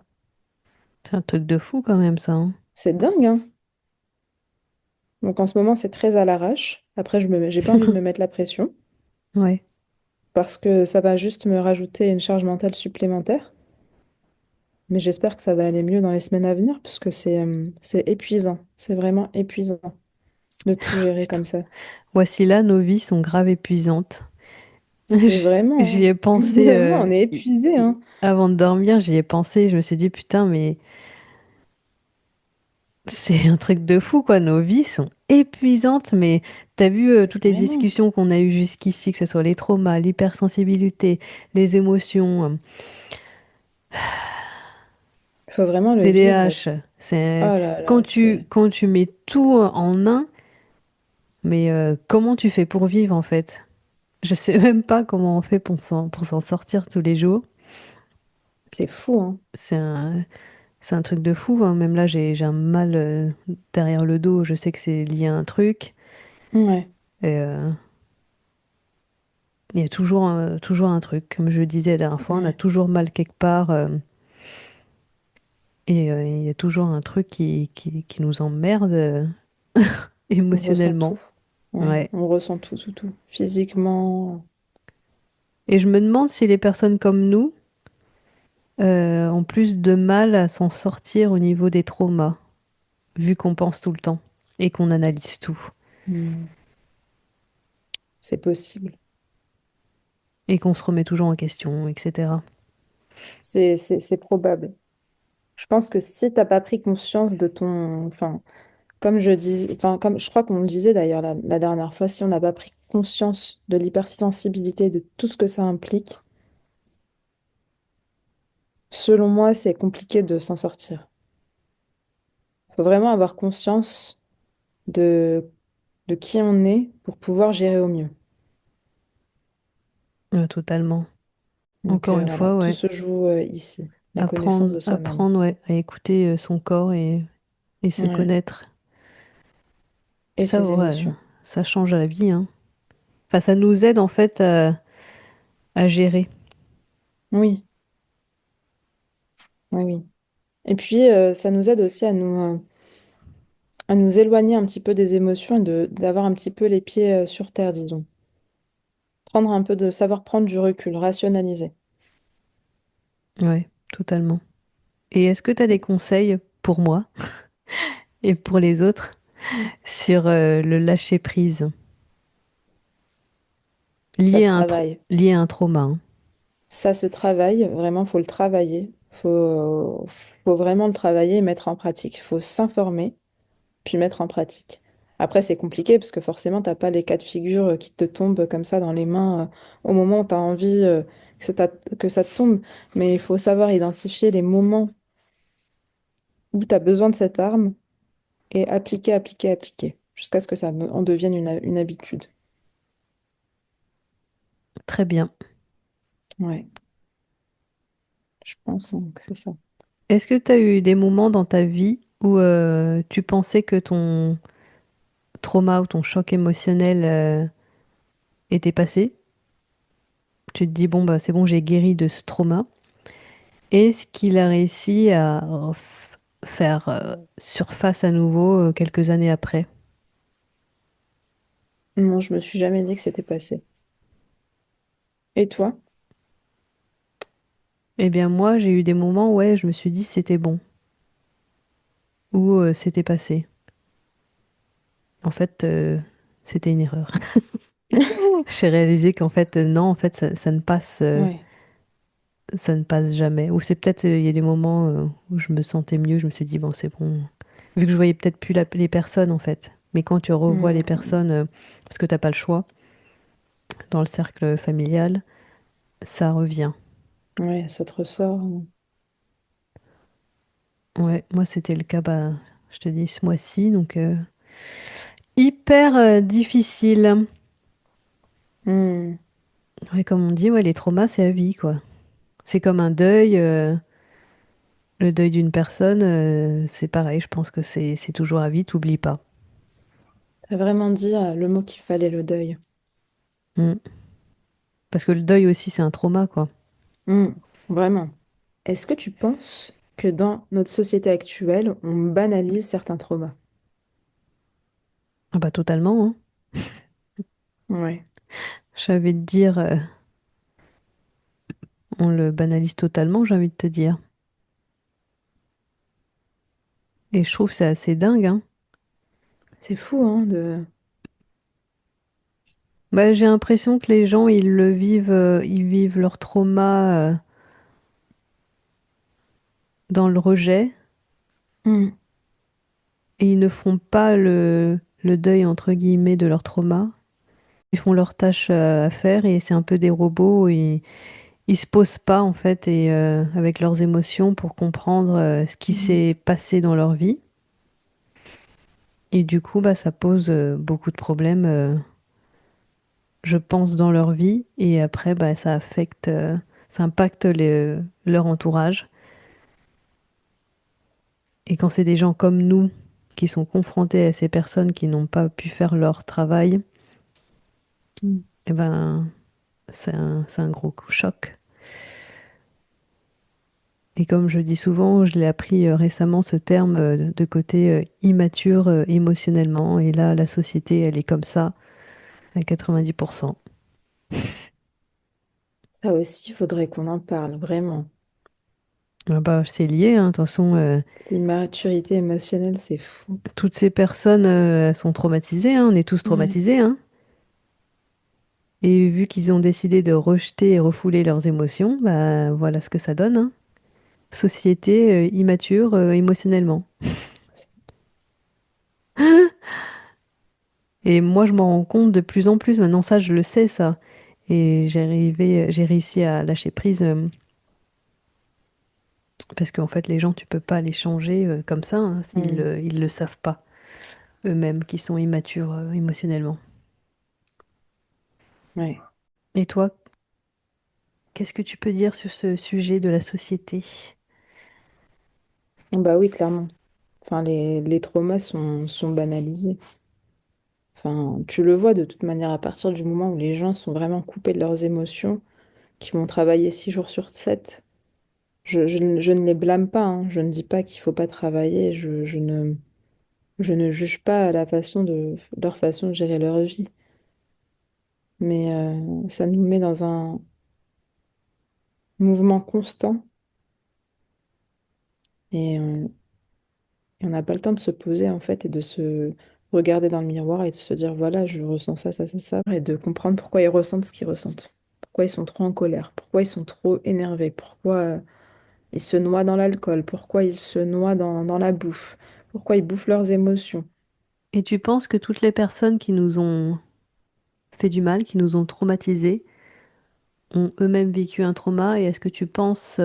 c'est un truc de fou quand même ça, hein.
C'est dingue, hein? Donc en ce moment, c'est très à l'arrache. Après, j'ai pas envie de me mettre la pression
Ouais.
parce que ça va juste me rajouter une charge mentale supplémentaire. Mais j'espère que ça va aller mieux dans les semaines à venir parce que c'est épuisant. C'est vraiment épuisant de tout gérer
Putain.
comme ça.
Voici là, nos vies sont graves épuisantes.
C'est vraiment,
J'y ai
hein.
pensé
Vraiment, on est épuisé, hein.
avant de dormir, j'y ai pensé. Je me suis dit, putain, mais c'est un truc de fou, quoi. Nos vies sont épuisantes, mais t'as vu toutes les
Vraiment.
discussions qu'on a eues jusqu'ici, que ce soit les traumas, l'hypersensibilité, les émotions,
Il faut vraiment le vivre.
TDAH. C'est
Oh là là, c'est
quand tu mets tout en un, mais comment tu fais pour vivre en fait? Je sais même pas comment on fait pour s'en sortir tous les jours.
c'est fou, hein.
C'est c'est un truc de fou, hein. Même là, j'ai un mal derrière le dos. Je sais que c'est lié à un truc.
Ouais,
Et il y a toujours, toujours un truc. Comme je le disais la dernière fois, on a
ouais.
toujours mal quelque part. Et il y a toujours un truc qui nous emmerde
On ressent
émotionnellement.
tout. Ouais,
Ouais.
on ressent tout, tout, tout. Physiquement.
Et je me demande si les personnes comme nous ont plus de mal à s'en sortir au niveau des traumas, vu qu'on pense tout le temps et qu'on analyse tout
Hmm. C'est possible.
et qu'on se remet toujours en question, etc.
C'est probable. Je pense que si t'as pas pris conscience de ton, enfin, comme je dis, enfin, comme je crois qu'on le disait d'ailleurs la dernière fois, si on n'a pas pris conscience de l'hypersensibilité, de tout ce que ça implique, selon moi, c'est compliqué de s'en sortir. Il faut vraiment avoir conscience de, de qui on est pour pouvoir gérer au mieux.
Totalement.
Donc
Encore une
voilà,
fois,
tout
ouais.
se joue ici. la connaissance de soi-même.
apprendre ouais, à écouter son corps et se
Ouais.
connaître.
Et
Ça,
ses
ouais,
émotions.
ça change la vie, hein. Enfin, ça nous aide en fait à gérer.
Oui, oui, oui. Et puis, ça nous aide aussi à nous éloigner un petit peu des émotions et d'avoir un petit peu les pieds, sur terre, disons. Prendre un peu de savoir prendre du recul, rationaliser.
Ouais, totalement. Et est-ce que tu as des conseils pour moi et pour les autres sur le lâcher prise
Ça
lié
se
à
travaille.
lié à un trauma, hein.
Ça se travaille, vraiment, faut le travailler. Faut vraiment le travailler et mettre en pratique. Il faut s'informer, puis mettre en pratique. Après, c'est compliqué parce que forcément, t'as pas les cas de figure qui te tombent comme ça dans les mains au moment où tu as envie que ça te tombe. Mais il faut savoir identifier les moments où tu as besoin de cette arme et appliquer, appliquer, appliquer, jusqu'à ce que en devienne une habitude.
Très bien.
Ouais, je pense hein, que c'est ça.
Est-ce que tu as eu des moments dans ta vie où tu pensais que ton trauma ou ton choc émotionnel était passé? Tu te dis, bon, bah, c'est bon, j'ai guéri de ce trauma. Est-ce qu'il a réussi à faire surface à nouveau quelques années après?
Non, je me suis jamais dit que c'était passé. Et toi?
Eh bien, moi, j'ai eu des moments où ouais, je me suis dit c'était bon, ou c'était passé. En fait, c'était une erreur. J'ai réalisé qu'en fait, non, en fait,
Ouais.
ça ne passe jamais. Ou c'est peut-être, il y a des moments où je me sentais mieux, je me suis dit, bon, c'est bon. Vu que je voyais peut-être plus les personnes, en fait. Mais quand tu revois les
Hmm.
personnes, parce que t'as pas le choix, dans le cercle familial, ça revient.
Ouais, ça te ressort.
Ouais, moi, c'était le cas, bah, je te dis, ce mois-ci, donc hyper difficile.
Hmm.
Ouais, comme on dit, ouais, les traumas, c'est à vie, quoi. C'est comme un deuil. Le deuil d'une personne, c'est pareil, je pense que c'est toujours à vie, t'oublies pas.
T'as vraiment dit le mot qu'il fallait, le deuil.
Mm. Parce que le deuil aussi, c'est un trauma, quoi.
Hmm. Vraiment. Est-ce que tu penses que dans notre société actuelle, on banalise certains traumas?
Ah bah totalement, hein.
Ouais.
J'avais de dire, on le banalise totalement, j'ai envie de te dire. Et je trouve que c'est assez dingue, hein.
C'est fou, hein, de...
Bah, j'ai l'impression que les gens, ils vivent leur trauma dans le rejet
Hmm.
et ils ne font pas le deuil, entre guillemets, de leur trauma. Ils font leurs tâches à faire et c'est un peu des robots. Ils se posent pas en fait et avec leurs émotions pour comprendre ce qui
Mhm.
s'est passé dans leur vie. Et du coup, bah, ça pose beaucoup de problèmes, je pense, dans leur vie. Et après, bah, ça impacte leur entourage. Et quand c'est des gens comme nous qui sont confrontés à ces personnes qui n'ont pas pu faire leur travail,
Hmm.
eh ben, c'est un gros choc. Et comme je dis souvent, je l'ai appris récemment ce terme de côté immature émotionnellement. Et là, la société, elle est comme ça à 90%.
Ça aussi, il faudrait qu'on en parle, vraiment.
Ah bah, c'est lié, hein. De toute façon,
L'immaturité émotionnelle, c'est fou.
toutes ces personnes elles sont traumatisées, hein. On est tous
Ouais.
traumatisés, hein. Et vu qu'ils ont décidé de rejeter et refouler leurs émotions, bah voilà ce que ça donne, hein. Société immature émotionnellement. Et moi, je m'en rends compte de plus en plus. Maintenant, ça, je le sais, ça. Et j'ai réussi à lâcher prise parce qu'en fait, les gens, tu peux pas les changer comme ça hein, s'ils
Hmm.
ils le savent pas eux-mêmes, qui sont immatures émotionnellement.
Ouais.
Et toi, qu'est-ce que tu peux dire sur ce sujet de la société?
Bah oui, clairement. Enfin, les traumas sont banalisés. Enfin, tu le vois de toute manière à partir du moment où les gens sont vraiment coupés de leurs émotions, qui vont travailler 6 jours sur 7. Je ne les blâme pas, hein. Je ne dis pas qu'il faut pas travailler. Je ne juge pas la façon leur façon de gérer leur vie. Mais ça nous met dans un mouvement constant et on n'a pas le temps de se poser en fait et de se regarder dans le miroir et de se dire voilà, je ressens ça, ça, ça, ça, et de comprendre pourquoi ils ressentent ce qu'ils ressentent. Pourquoi ils sont trop en colère, pourquoi ils sont trop énervés, pourquoi ils se noient dans l'alcool, pourquoi ils se noient dans la bouffe, pourquoi ils bouffent leurs émotions.
Et tu penses que toutes les personnes qui nous ont fait du mal, qui nous ont traumatisés, ont eux-mêmes vécu un trauma? Et est-ce que tu penses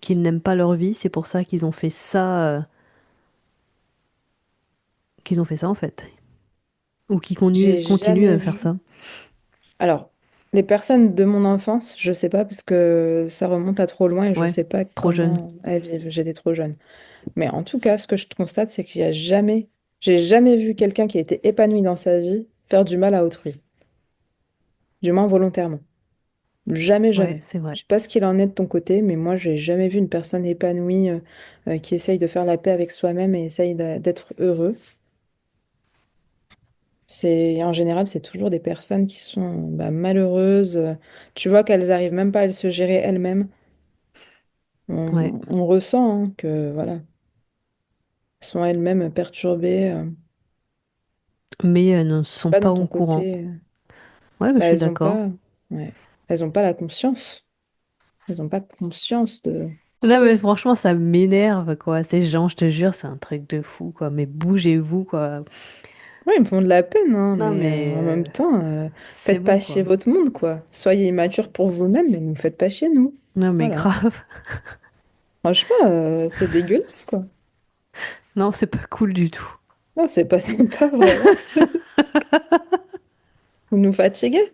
qu'ils n'aiment pas leur vie? C'est pour ça qu'ils ont fait ça, qu'ils ont fait ça en fait. Ou qu'ils
J'ai
continuent
jamais
à faire
vu.
ça.
Alors, les personnes de mon enfance, je sais pas parce que ça remonte à trop loin et je
Ouais,
sais pas
trop jeune.
comment elles vivent. J'étais trop jeune. Mais en tout cas, ce que je constate, c'est qu'il y a jamais, j'ai jamais vu quelqu'un qui a été épanoui dans sa vie faire du mal à autrui, du moins volontairement. Jamais,
Ouais,
jamais.
c'est vrai.
Je sais pas ce qu'il en est de ton côté, mais moi, j'ai jamais vu une personne épanouie qui essaye de faire la paix avec soi-même et essaye d'être heureux. En général, c'est toujours des personnes qui sont bah, malheureuses. Tu vois qu'elles arrivent même pas à se gérer elles-mêmes.
Ouais.
On ressent hein, que voilà, elles sont elles-mêmes perturbées.
Mais ne
Je sais
sont
pas
pas
dans
au
ton
courant.
côté.
Ouais, bah, je
Bah,
suis d'accord.
ouais, elles ont pas la conscience. Elles ont pas conscience de.
Là, mais franchement, ça m'énerve, quoi. Ces gens, je te jure, c'est un truc de fou, quoi. Mais bougez-vous, quoi.
Ouais, ils me font de la peine, hein,
Non,
mais
mais
en même temps,
c'est
faites
bon,
pas
quoi.
chier votre monde, quoi. Soyez immature pour vous-même, mais ne nous faites pas chier, nous.
Non, mais
Voilà.
grave.
Franchement, c'est dégueulasse, quoi.
Non, c'est pas cool du tout.
Non, c'est pas sympa, vraiment. Vous nous fatiguez.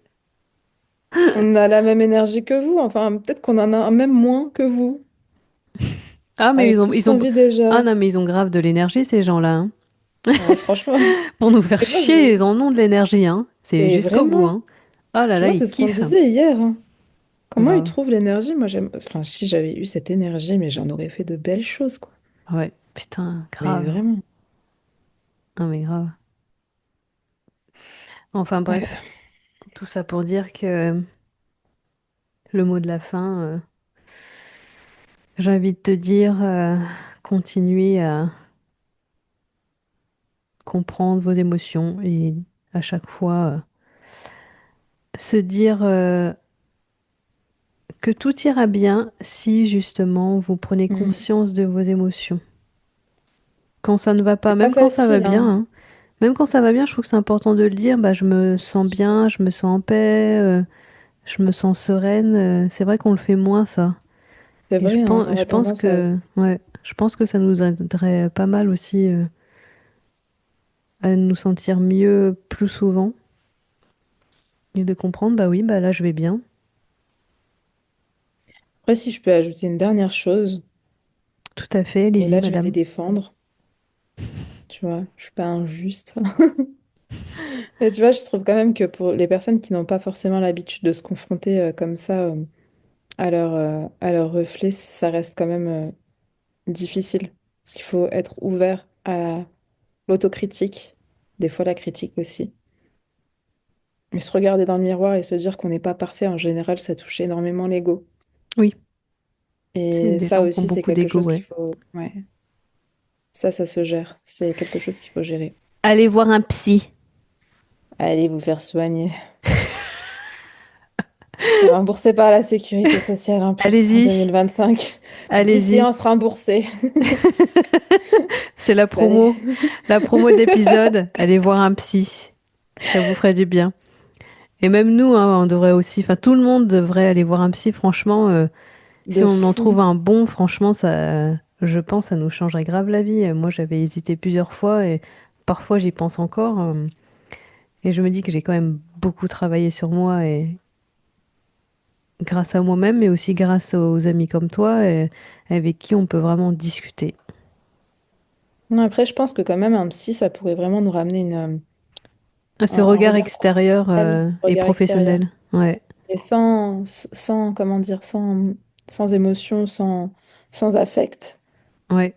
On a la même énergie que vous. Enfin, peut-être qu'on en a même moins que vous.
Ah, mais
Avec tout ce qu'on vit
Ah
déjà.
non, mais ils ont grave de l'énergie, ces gens-là, hein.
Ouais, franchement.
Pour nous faire
Et moi,
chier, ils en ont de l'énergie, hein. C'est
Et
jusqu'au bout,
vraiment,
hein. Oh là
tu
là,
vois,
ils
c'est ce qu'on
kiffent.
disait hier, hein. Comment ils
Grave.
trouvent l'énergie? Moi, j'aime. Enfin, si j'avais eu cette énergie, mais j'en aurais fait de belles choses, quoi.
Ouais, putain,
Mais
grave.
vraiment.
Non, mais grave. Enfin,
Bref.
bref. Tout ça pour dire que le mot de la fin, j'ai envie de te dire, continuez à comprendre vos émotions et à chaque fois se dire que tout ira bien si justement vous prenez
Mm.
conscience de vos émotions. Quand ça ne va pas,
C'est pas
même quand ça va
facile,
bien,
hein.
hein. Même quand ça va bien, je trouve que c'est important de le dire, bah, je me sens bien, je me sens en paix, je me sens sereine. C'est vrai qu'on le fait moins, ça.
C'est
Et
vrai, hein, on
je
a
pense
tendance à.
que, ouais, je pense que ça nous aiderait pas mal aussi à nous sentir mieux plus souvent et de comprendre, bah oui, bah là je vais bien.
Après, si je peux ajouter une dernière chose,
Tout à fait,
et
allez-y,
là, je vais les
madame.
défendre. Tu vois, je suis pas injuste. Mais tu vois, je trouve quand même que pour les personnes qui n'ont pas forcément l'habitude de se confronter comme ça à leur reflet, ça reste quand même difficile. Parce qu'il faut être ouvert à l'autocritique, des fois la critique aussi. Mais se regarder dans le miroir et se dire qu'on n'est pas parfait, en général, ça touche énormément l'ego.
Oui, c'est
Et
des
ça
gens qui ont
aussi, c'est
beaucoup
quelque
d'ego,
chose qu'il
ouais.
faut. Ouais, ça se gère. C'est quelque chose qu'il faut gérer.
Allez voir un psy.
Allez vous faire soigner. Remboursé par la sécurité sociale en plus en
Allez-y,
2025. 10
allez-y.
séances remboursées.
C'est
Vous allez.
la promo d'épisode. Allez voir un psy. Ça vous ferait du bien. Et même nous, hein, on devrait aussi, enfin tout le monde devrait aller voir un psy. Franchement, si
De
on en
fou.
trouve un bon, franchement, ça, je pense, ça nous changerait grave la vie. Moi, j'avais hésité plusieurs fois et parfois j'y pense encore. Et je me dis que j'ai quand même beaucoup travaillé sur moi grâce à moi-même, mais aussi grâce aux amis comme toi, avec qui on peut vraiment discuter.
Non, après, je pense que quand même, un psy, ça pourrait vraiment nous ramener
Ce
un
regard
regard
extérieur
professionnel, ce
et
regard extérieur.
professionnel. Ouais,
Et sans, comment dire, sans émotion, sans affect.
ouais.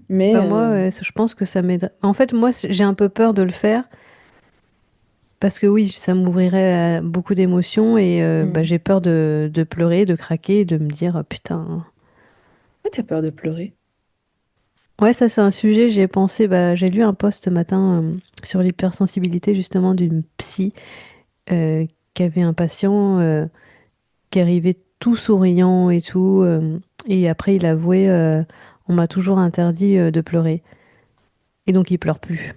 Mais,
Bah moi, je pense que ça m'aide. En fait, moi, j'ai un peu peur de le faire parce que oui, ça m'ouvrirait à beaucoup d'émotions et bah,
hmm.
j'ai peur de pleurer, de craquer, de me dire putain.
Pourquoi t'as peur de pleurer?
Ouais, ça c'est un sujet, j'y ai pensé. Bah, j'ai lu un post ce matin sur l'hypersensibilité justement d'une psy euh, qui avait un patient qui arrivait tout souriant et tout. Et après, il avouait, on m'a toujours interdit de pleurer. Et donc, il pleure plus.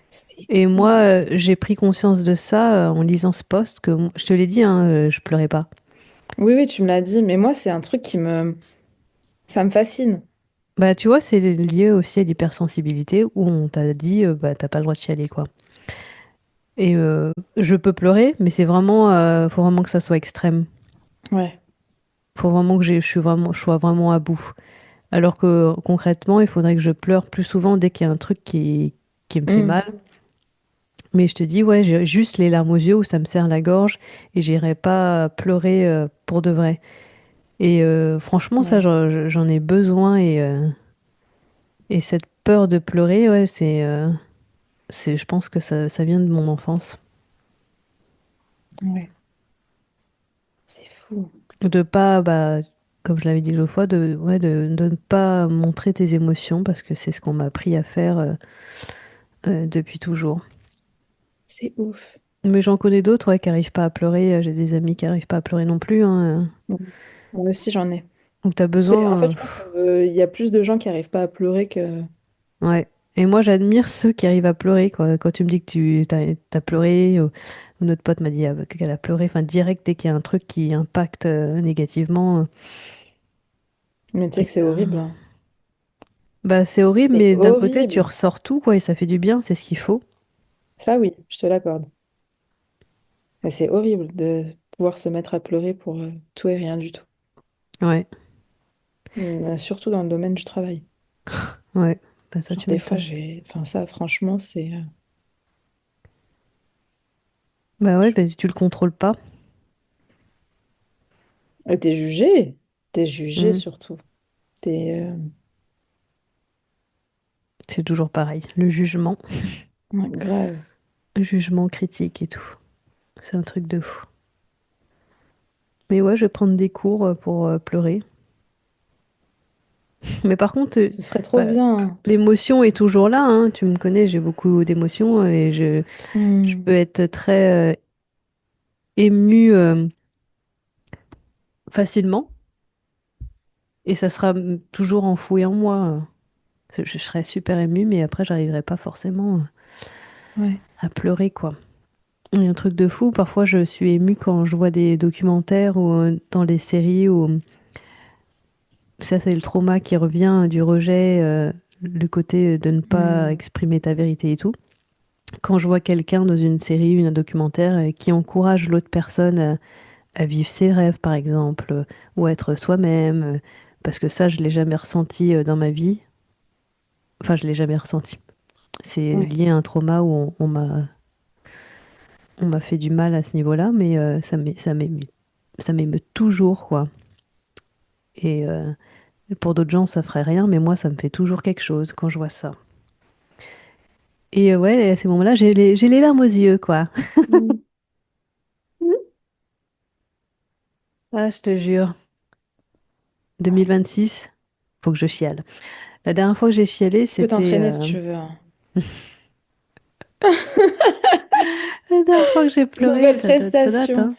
C'est
Et moi,
ouf.
j'ai pris conscience de ça en lisant ce post, que je te l'ai dit, hein, je pleurais pas.
Oui, oui, tu me l'as dit, mais moi, c'est un truc ça me fascine.
Bah, tu vois, c'est lié aussi à l'hypersensibilité où on t'a dit, bah, t'as pas le droit de chialer, quoi. Et je peux pleurer, mais c'est vraiment, faut vraiment que ça soit extrême.
Ouais.
Faut vraiment que je sois vraiment à bout. Alors que concrètement, il faudrait que je pleure plus souvent dès qu'il y a un truc qui me fait
Hmm.
mal. Mais je te dis, ouais, j'ai juste les larmes aux yeux où ça me serre la gorge et j'irai pas pleurer pour de vrai. Et franchement, ça,
Ouais.
j'en ai besoin et cette peur de pleurer, ouais, je pense que ça vient de mon enfance.
Ouais. C'est fou.
De pas, bah, comme je l'avais dit l'autre fois, ouais, de ne pas montrer tes émotions parce que c'est ce qu'on m'a appris à faire depuis toujours.
C'est ouf.
Mais j'en connais d'autres, ouais, qui arrivent pas à pleurer. J'ai des amis qui arrivent pas à pleurer non plus, hein.
Hmm. Moi aussi, j'en ai.
Donc t'as
En fait,
besoin,
je pense qu'il y a plus de gens qui arrivent pas à pleurer que.
ouais. Et moi, j'admire ceux qui arrivent à pleurer, quoi. Quand tu me dis que t'as pleuré, ou notre pote m'a dit qu'elle a pleuré, enfin, direct, dès qu'il y a un truc qui impacte négativement.
Mais tu sais
Et,
que c'est horrible, hein.
bah, c'est horrible,
C'est
mais d'un côté, tu
horrible.
ressors tout, quoi, et ça fait du bien, c'est ce qu'il faut.
Ça, oui, je te l'accorde. Mais c'est horrible de pouvoir se mettre à pleurer pour tout et rien du tout.
Ouais,
Surtout dans le domaine du travail.
ouais. Bah, ça,
Genre,
tu
des fois,
m'étonnes.
Enfin, ça, franchement, c'est.
Bah ouais, bah, tu le contrôles pas.
T'es jugé. T'es jugé
Hmm.
surtout. T'es.
C'est toujours pareil.
Ouais, grave.
Le jugement critique et tout. C'est un truc de fou. Mais ouais, je vais prendre des cours pour pleurer. Mais par contre,
Ce serait trop
bah,
bien.
l'émotion est toujours là, hein. Tu me connais, j'ai beaucoup d'émotions et je peux
Hmm.
être très émue facilement. Et ça sera toujours enfoui en moi. Je serais super émue, mais après, j'arriverai pas forcément
Ouais.
à pleurer, quoi. Il y a un truc de fou. Parfois, je suis émue quand je vois des documentaires ou dans les séries où ça, c'est le trauma qui revient du rejet, le côté de ne pas
Hmm.
exprimer ta vérité et tout. Quand je vois quelqu'un dans une série, un documentaire, qui encourage l'autre personne à vivre ses rêves, par exemple, ou à être soi-même, parce que ça, je l'ai jamais ressenti dans ma vie. Enfin, je l'ai jamais ressenti. C'est
Ouais.
lié à un trauma où on m'a fait du mal à ce niveau-là, mais ça m'émeut toujours, quoi. Et pour d'autres gens, ça ferait rien, mais moi, ça me fait toujours quelque chose quand je vois ça. Et ouais, à ces moments-là, j'ai les larmes aux yeux, quoi.
Hmm.
Ah, je te jure. 2026, faut que je chiale. La dernière fois que j'ai chialé,
Tu peux
c'était...
t'entraîner si tu veux, hein.
La dernière fois que j'ai pleuré,
Nouvelle
ça date,
prestation.
hein.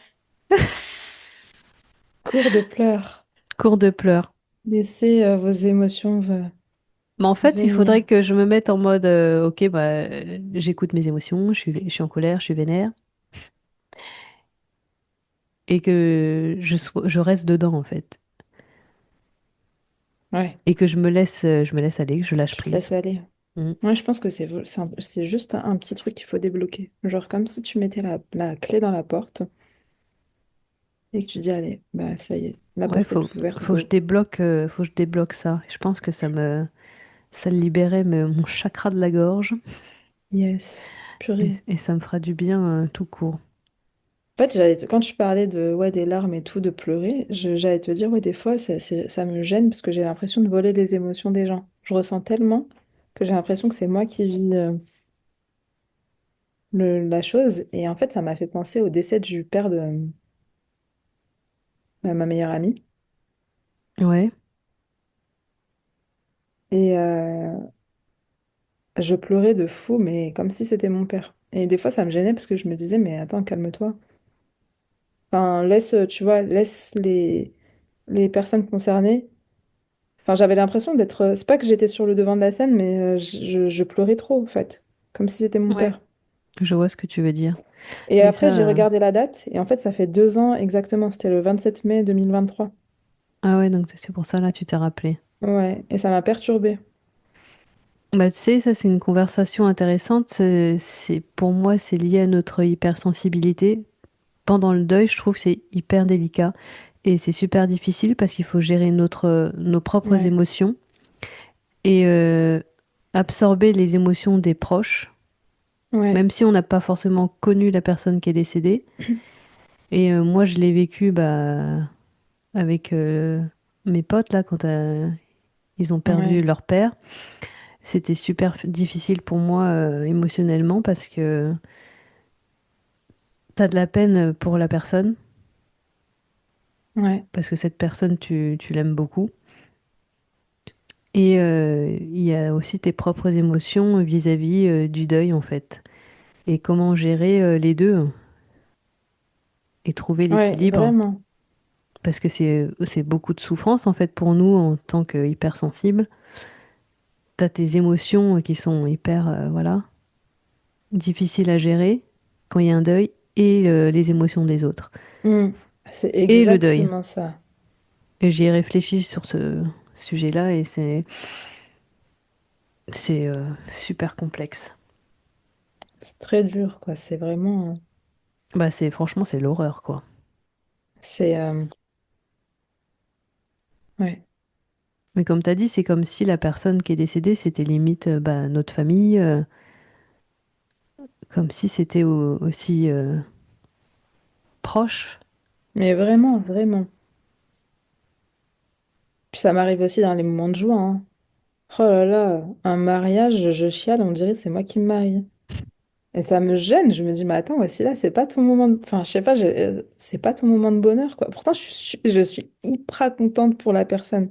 Cours de pleurs.
Cours de pleurs.
Laissez vos émotions
Mais en fait, il
venir.
faudrait que je me mette en mode, ok, bah, j'écoute mes émotions, je suis en colère, je suis vénère, et que je reste dedans, en fait.
Ouais,
Et que je me laisse aller, que je lâche
tu te laisses
prise.
aller.
Mm.
Moi, je pense que c'est juste un petit truc qu'il faut débloquer. Genre comme si tu mettais la clé dans la porte et que tu dis, allez, bah ça y est, la
Ouais,
porte est ouverte,
faut que je
go.
débloque, faut que je débloque ça. Je pense que ça libérait mon chakra de la gorge
Yes, purée.
et ça me fera du bien tout court.
En fait, quand tu parlais de ouais, des larmes et tout, de pleurer, j'allais te dire, ouais, des fois, ça me gêne parce que j'ai l'impression de voler les émotions des gens. Je ressens tellement que j'ai l'impression que c'est moi qui vis la chose. Et en fait, ça m'a fait penser au décès du père de ma meilleure amie.
Ouais,
Et je pleurais de fou, mais comme si c'était mon père. Et des fois, ça me gênait parce que je me disais, mais attends, calme-toi. Enfin, laisse, tu vois, laisse les personnes concernées. Enfin, j'avais l'impression d'être. C'est pas que j'étais sur le devant de la scène, mais je pleurais trop, en fait. Comme si c'était mon
ouais,
père.
je vois ce que tu veux dire.
Et
Oui,
après,
ça.
j'ai regardé la date, et en fait, ça fait 2 ans exactement. C'était le 27 mai 2023.
Ah ouais, donc c'est pour ça là, tu t'es rappelé.
Ouais, et ça m'a perturbée.
Bah, tu sais, ça c'est une conversation intéressante. Pour moi, c'est lié à notre hypersensibilité. Pendant le deuil, je trouve que c'est hyper délicat et c'est super difficile parce qu'il faut gérer nos propres
Ouais,
émotions et absorber les émotions des proches,
ouais,
même si on n'a pas forcément connu la personne qui est décédée. Et moi, je l'ai vécu bah, avec mes potes là quand ils ont perdu
ouais,
leur père. C'était super difficile pour moi émotionnellement parce que t'as de la peine pour la personne,
ouais,
parce que cette personne, tu l'aimes beaucoup. Et il y a aussi tes propres émotions vis-à-vis du deuil, en fait. Et comment gérer les deux et trouver
ouais,
l'équilibre.
vraiment.
Parce que c'est beaucoup de souffrance, en fait, pour nous, en tant qu'hypersensibles. T'as tes émotions qui sont hyper, voilà, difficiles à gérer quand il y a un deuil, et les émotions des autres.
Hmm. C'est
Et le deuil.
exactement ça.
Et j'y ai réfléchi sur ce sujet-là, et c'est super complexe.
C'est très dur, quoi. C'est vraiment.
Bah, franchement, c'est l'horreur, quoi.
C'est. Ouais.
Mais comme tu as dit, c'est comme si la personne qui est décédée, c'était limite bah, notre famille, comme si c'était aussi proche.
Mais vraiment, vraiment. Puis ça m'arrive aussi dans les moments de joie, hein. Oh là là, un mariage, je chiale, on dirait que c'est moi qui me marie. Et ça me gêne, je me dis, mais attends, voici là, c'est pas ton moment de... Enfin, je sais pas, c'est pas ton moment de bonheur, quoi. Pourtant, je suis hyper contente pour la personne.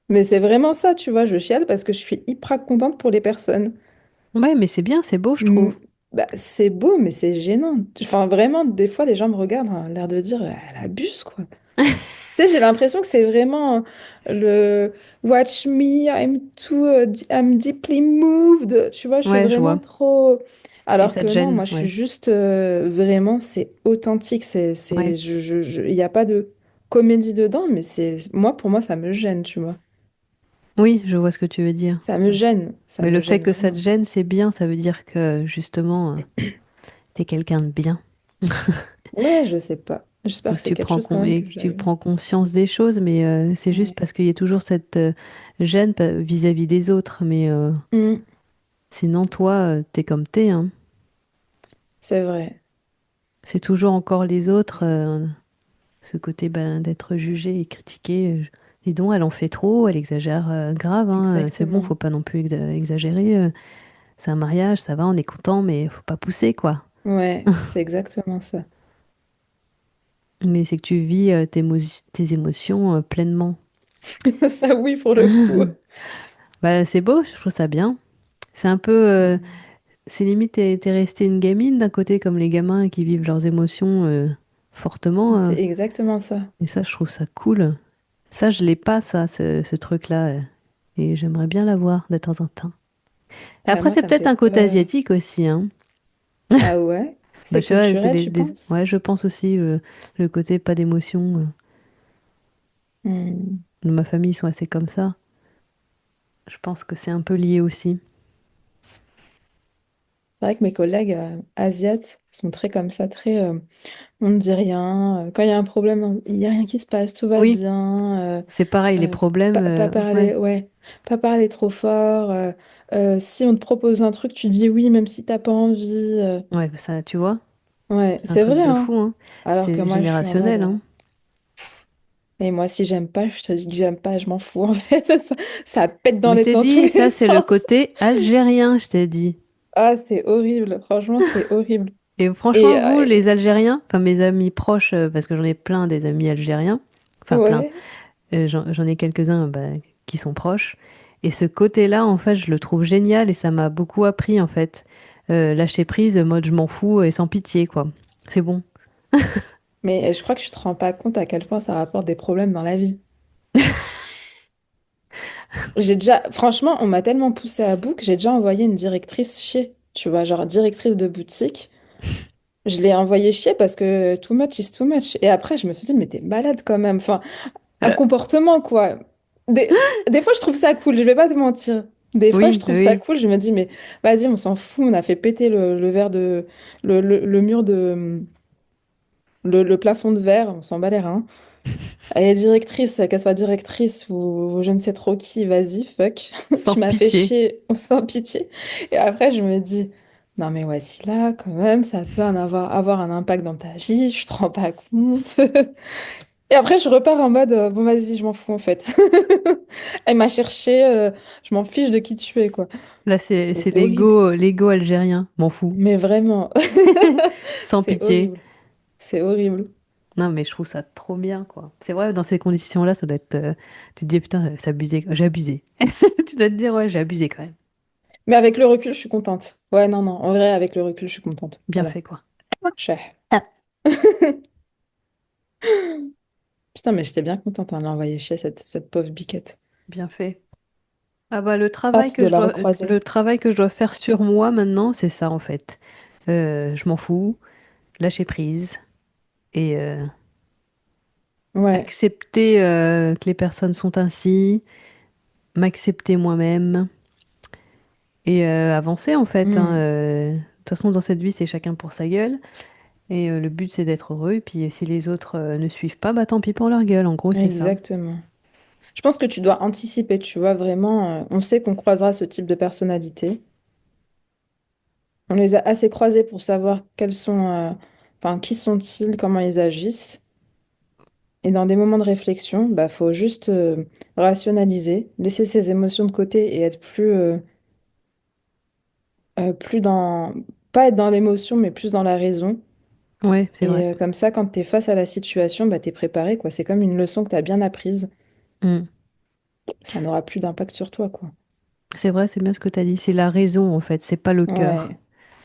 Mais c'est vraiment ça, tu vois, je chiale parce que je suis hyper contente pour les personnes.
Ouais, mais c'est bien, c'est beau, je
Hmm,
trouve.
bah, c'est beau, mais c'est gênant. Enfin, vraiment, des fois, les gens me regardent, hein, l'air de dire, elle abuse, quoi. Tu sais, j'ai l'impression que c'est vraiment le Watch me, I'm deeply moved. Tu vois, je suis
Ouais, je
vraiment
vois.
trop.
Et
Alors
ça
que
te
non,
gêne,
moi, je suis
ouais.
juste vraiment, c'est authentique.
Ouais.
Il n'y a pas de comédie dedans, mais pour moi, ça me gêne, tu vois.
Oui, je vois ce que tu veux dire.
Ça
Mais le
me
fait
gêne
que ça te
vraiment.
gêne, c'est bien, ça veut dire que justement, t'es quelqu'un de bien.
Ouais, je sais pas. J'espère
Et
que c'est quelque chose quand même
et
que
que tu
j'aime.
prends conscience des choses, mais c'est juste
Ouais.
parce qu'il y a toujours cette gêne vis-à-vis des autres. Mais
Mm,
sinon, toi, t'es comme t'es, hein.
c'est vrai,
C'est toujours encore les autres, ce côté ben, d'être jugé et critiqué. Dis donc, elle en fait trop, elle exagère grave, hein, c'est bon, faut
exactement.
pas non plus exagérer. C'est un mariage, ça va, on est content, mais faut pas pousser, quoi.
Ouais, c'est exactement ça.
Mais c'est que tu vis tes émotions pleinement.
Ça, oui, pour le coup.
Bah, c'est beau, je trouve ça bien. C'est un peu,
Mm.
c'est limite, t'es restée une gamine d'un côté, comme les gamins qui vivent leurs émotions fortement.
C'est exactement ça.
Et ça, je trouve ça cool. Ça, je l'ai pas, ça, ce truc-là. Et j'aimerais bien l'avoir de temps en temps. Après,
Moi,
c'est
ça me
peut-être
fait
un côté
peur.
asiatique aussi, hein.
Ah ouais?
Bah,
C'est
je sais pas, c'est
culturel, tu penses?
Ouais, je pense aussi le côté pas d'émotion.
Hmm.
Ma famille, ils sont assez comme ça. Je pense que c'est un peu lié aussi.
C'est vrai que mes collègues asiates sont très comme ça, très on ne dit rien. Quand il y a un problème, il n'y a rien qui se passe, tout va
Oui,
bien.
c'est pareil, les problèmes,
Pas
ouais.
parler, ouais, pas parler trop fort. Si on te propose un truc, tu dis oui, même si t'as pas envie.
Ouais, ça, tu vois,
Ouais,
c'est un
c'est
truc
vrai,
de
hein.
fou, hein.
Alors que
C'est
moi, je suis en mode.
générationnel, hein.
Et moi, si j'aime pas, je te dis que j'aime pas, je m'en fous en fait. Ça pète
Mais je t'ai
dans tous
dit,
les
ça, c'est le
sens.
côté algérien, je t'ai dit.
Ah, c'est horrible. Franchement, c'est horrible.
Et
Et
franchement, vous, les Algériens, enfin mes amis proches, parce que j'en ai plein des amis algériens, enfin plein,
ouais.
j'en ai quelques-uns bah, qui sont proches. Et ce côté-là, en fait, je le trouve génial et ça m'a beaucoup appris, en fait. Lâcher prise, mode je m'en fous et sans pitié, quoi. C'est bon.
Mais je crois que tu te rends pas compte à quel point ça rapporte des problèmes dans la vie. Franchement, on m'a tellement poussé à bout que j'ai déjà envoyé une directrice chier. Tu vois, genre directrice de boutique. Je l'ai envoyée chier parce que too much is too much. Et après, je me suis dit, mais t'es malade quand même. Enfin, un comportement, quoi. Des fois, je trouve ça cool, je vais pas te mentir. Des fois, je
Oui,
trouve ça
oui,
cool. Je me dis, mais vas-y, on s'en fout. On a fait péter le verre de. Le mur de. Le plafond de verre. On s'en bat les reins. Elle est directrice, qu'elle soit directrice ou je ne sais trop qui, vas-y, fuck.
sans
Tu m'as fait
pitié.
chier sans pitié. Et après, je me dis, non, mais ouais, si là, quand même, ça peut avoir un impact dans ta vie, je te rends pas compte. Et après, je repars en mode, bon, vas-y, je m'en fous en fait. Elle m'a cherché, je m'en fiche de qui tu es, quoi.
Là,
Mais
c'est
c'est horrible.
l'ego algérien. M'en fous.
Mais vraiment,
Sans
c'est
pitié.
horrible. C'est horrible.
Non, mais je trouve ça trop bien, quoi. C'est vrai, dans ces conditions-là, ça doit être. Tu te dis, putain, c'est abusé, quoi. J'ai abusé. Tu dois te dire, ouais, j'ai abusé quand même.
Mais avec le recul, je suis contente. Ouais, non, non, en vrai, avec le recul, je suis contente.
Bien
Voilà.
fait, quoi.
Cher.
Ah,
Putain, mais j'étais bien contente hein, de l'envoyer chier, cette pauvre biquette.
bien fait. Ah bah
Hâte de la
le
recroiser.
travail que je dois faire sur moi maintenant, c'est ça en fait. Je m'en fous, lâcher prise et
Ouais.
accepter que les personnes sont ainsi, m'accepter moi-même et avancer en fait, hein.
Hmm.
De toute façon, dans cette vie, c'est chacun pour sa gueule et le but c'est d'être heureux. Et puis si les autres ne suivent pas, bah tant pis pour leur gueule. En gros, c'est ça.
Exactement. Je pense que tu dois anticiper, tu vois, vraiment. On sait qu'on croisera ce type de personnalité. On les a assez croisés pour savoir quels sont, enfin, qui sont-ils, comment ils agissent. Et dans des moments de réflexion, bah, faut juste rationaliser, laisser ses émotions de côté et être plus dans, pas être dans l'émotion, mais plus dans la raison.
Ouais, c'est
Et
vrai.
comme ça, quand tu es face à la situation, bah, tu es préparé, quoi. C'est comme une leçon que tu as bien apprise.
Mm.
Ça n'aura plus d'impact sur toi, quoi.
C'est vrai, c'est bien ce que tu as dit. C'est la raison en fait, c'est pas le cœur.
Ouais,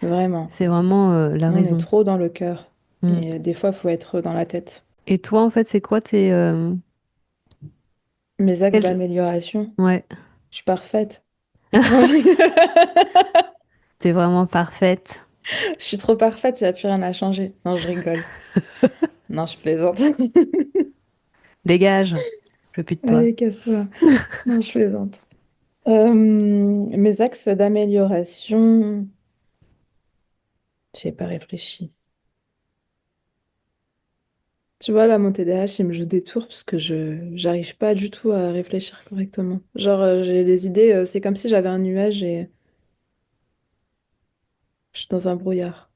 vraiment.
C'est vraiment la
Nous, on est
raison.
trop dans le cœur.
Mm.
Et des fois, il faut être dans la tête.
Et toi, en fait, c'est quoi tes...
Mes axes
quel-
d'amélioration,
Ouais,
je suis parfaite. Non, je rigole.
t'es vraiment parfaite.
Je suis trop parfaite, il n'y a plus rien à changer. Non, je rigole. Non, je plaisante.
Dégage. Je veux plus de toi.
Allez, casse-toi. Non, je plaisante. Mes axes d'amélioration, j'ai pas réfléchi. Tu vois, là, mon TDAH, il me joue des tours parce que je j'arrive pas du tout à réfléchir correctement. Genre, j'ai des idées, c'est comme si j'avais un nuage et je suis dans un brouillard.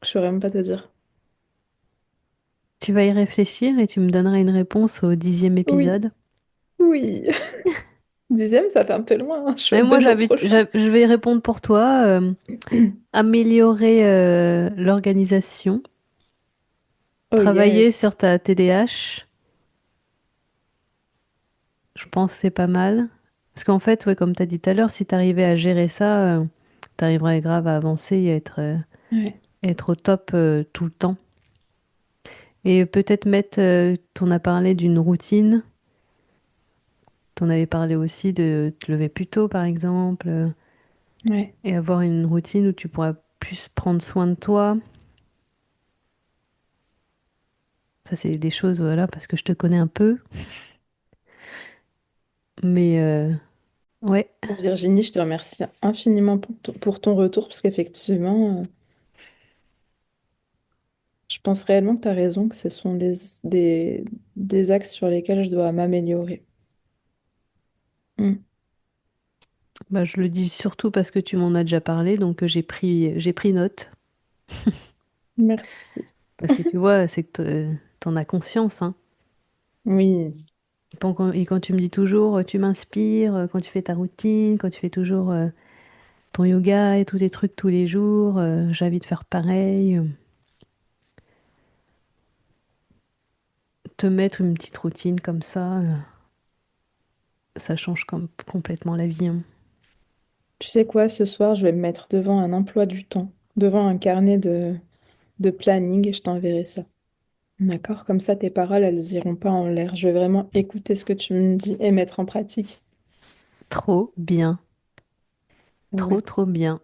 Je saurais même pas te dire.
Tu vas y réfléchir et tu me donneras une réponse au 10e
Oui,
épisode.
oui. Dixième, ça fait un peu loin, hein.
Mais
Chouette de
moi,
mots prochain.
je vais y répondre pour toi. Améliorer l'organisation.
Oh
Travailler sur
yes.
ta TDAH. Je pense que c'est pas mal. Parce qu'en fait, ouais, comme tu as dit tout à l'heure, si tu arrivais à gérer ça, tu arriverais grave à avancer et
Ouais,
être au top tout le temps. Et peut-être mettre, t'en as parlé d'une routine, t'en avais parlé aussi de te lever plus tôt par exemple,
ouais.
et avoir une routine où tu pourras plus prendre soin de toi. Ça, c'est des choses, voilà, parce que je te connais un peu. Mais Ouais,
Virginie, je te remercie infiniment pour ton retour, parce qu'effectivement, je pense réellement que tu as raison, que ce sont des axes sur lesquels je dois m'améliorer. Mm.
bah, je le dis surtout parce que tu m'en as déjà parlé, donc j'ai pris note.
Merci.
Parce que tu vois, c'est que t'en as conscience, hein.
Oui,
Et quand tu me dis toujours, tu m'inspires, quand tu fais ta routine, quand tu fais toujours ton yoga et tous tes trucs tous les jours, j'ai envie de faire pareil. Te mettre une petite routine comme ça change complètement la vie, hein.
tu sais quoi, ce soir, je vais me mettre devant un emploi du temps, devant un carnet de planning et je t'enverrai ça. D'accord? Comme ça, tes paroles, elles iront pas en l'air. Je vais vraiment écouter ce que tu me dis et mettre en pratique.
Trop bien,
Ouais.
trop trop bien.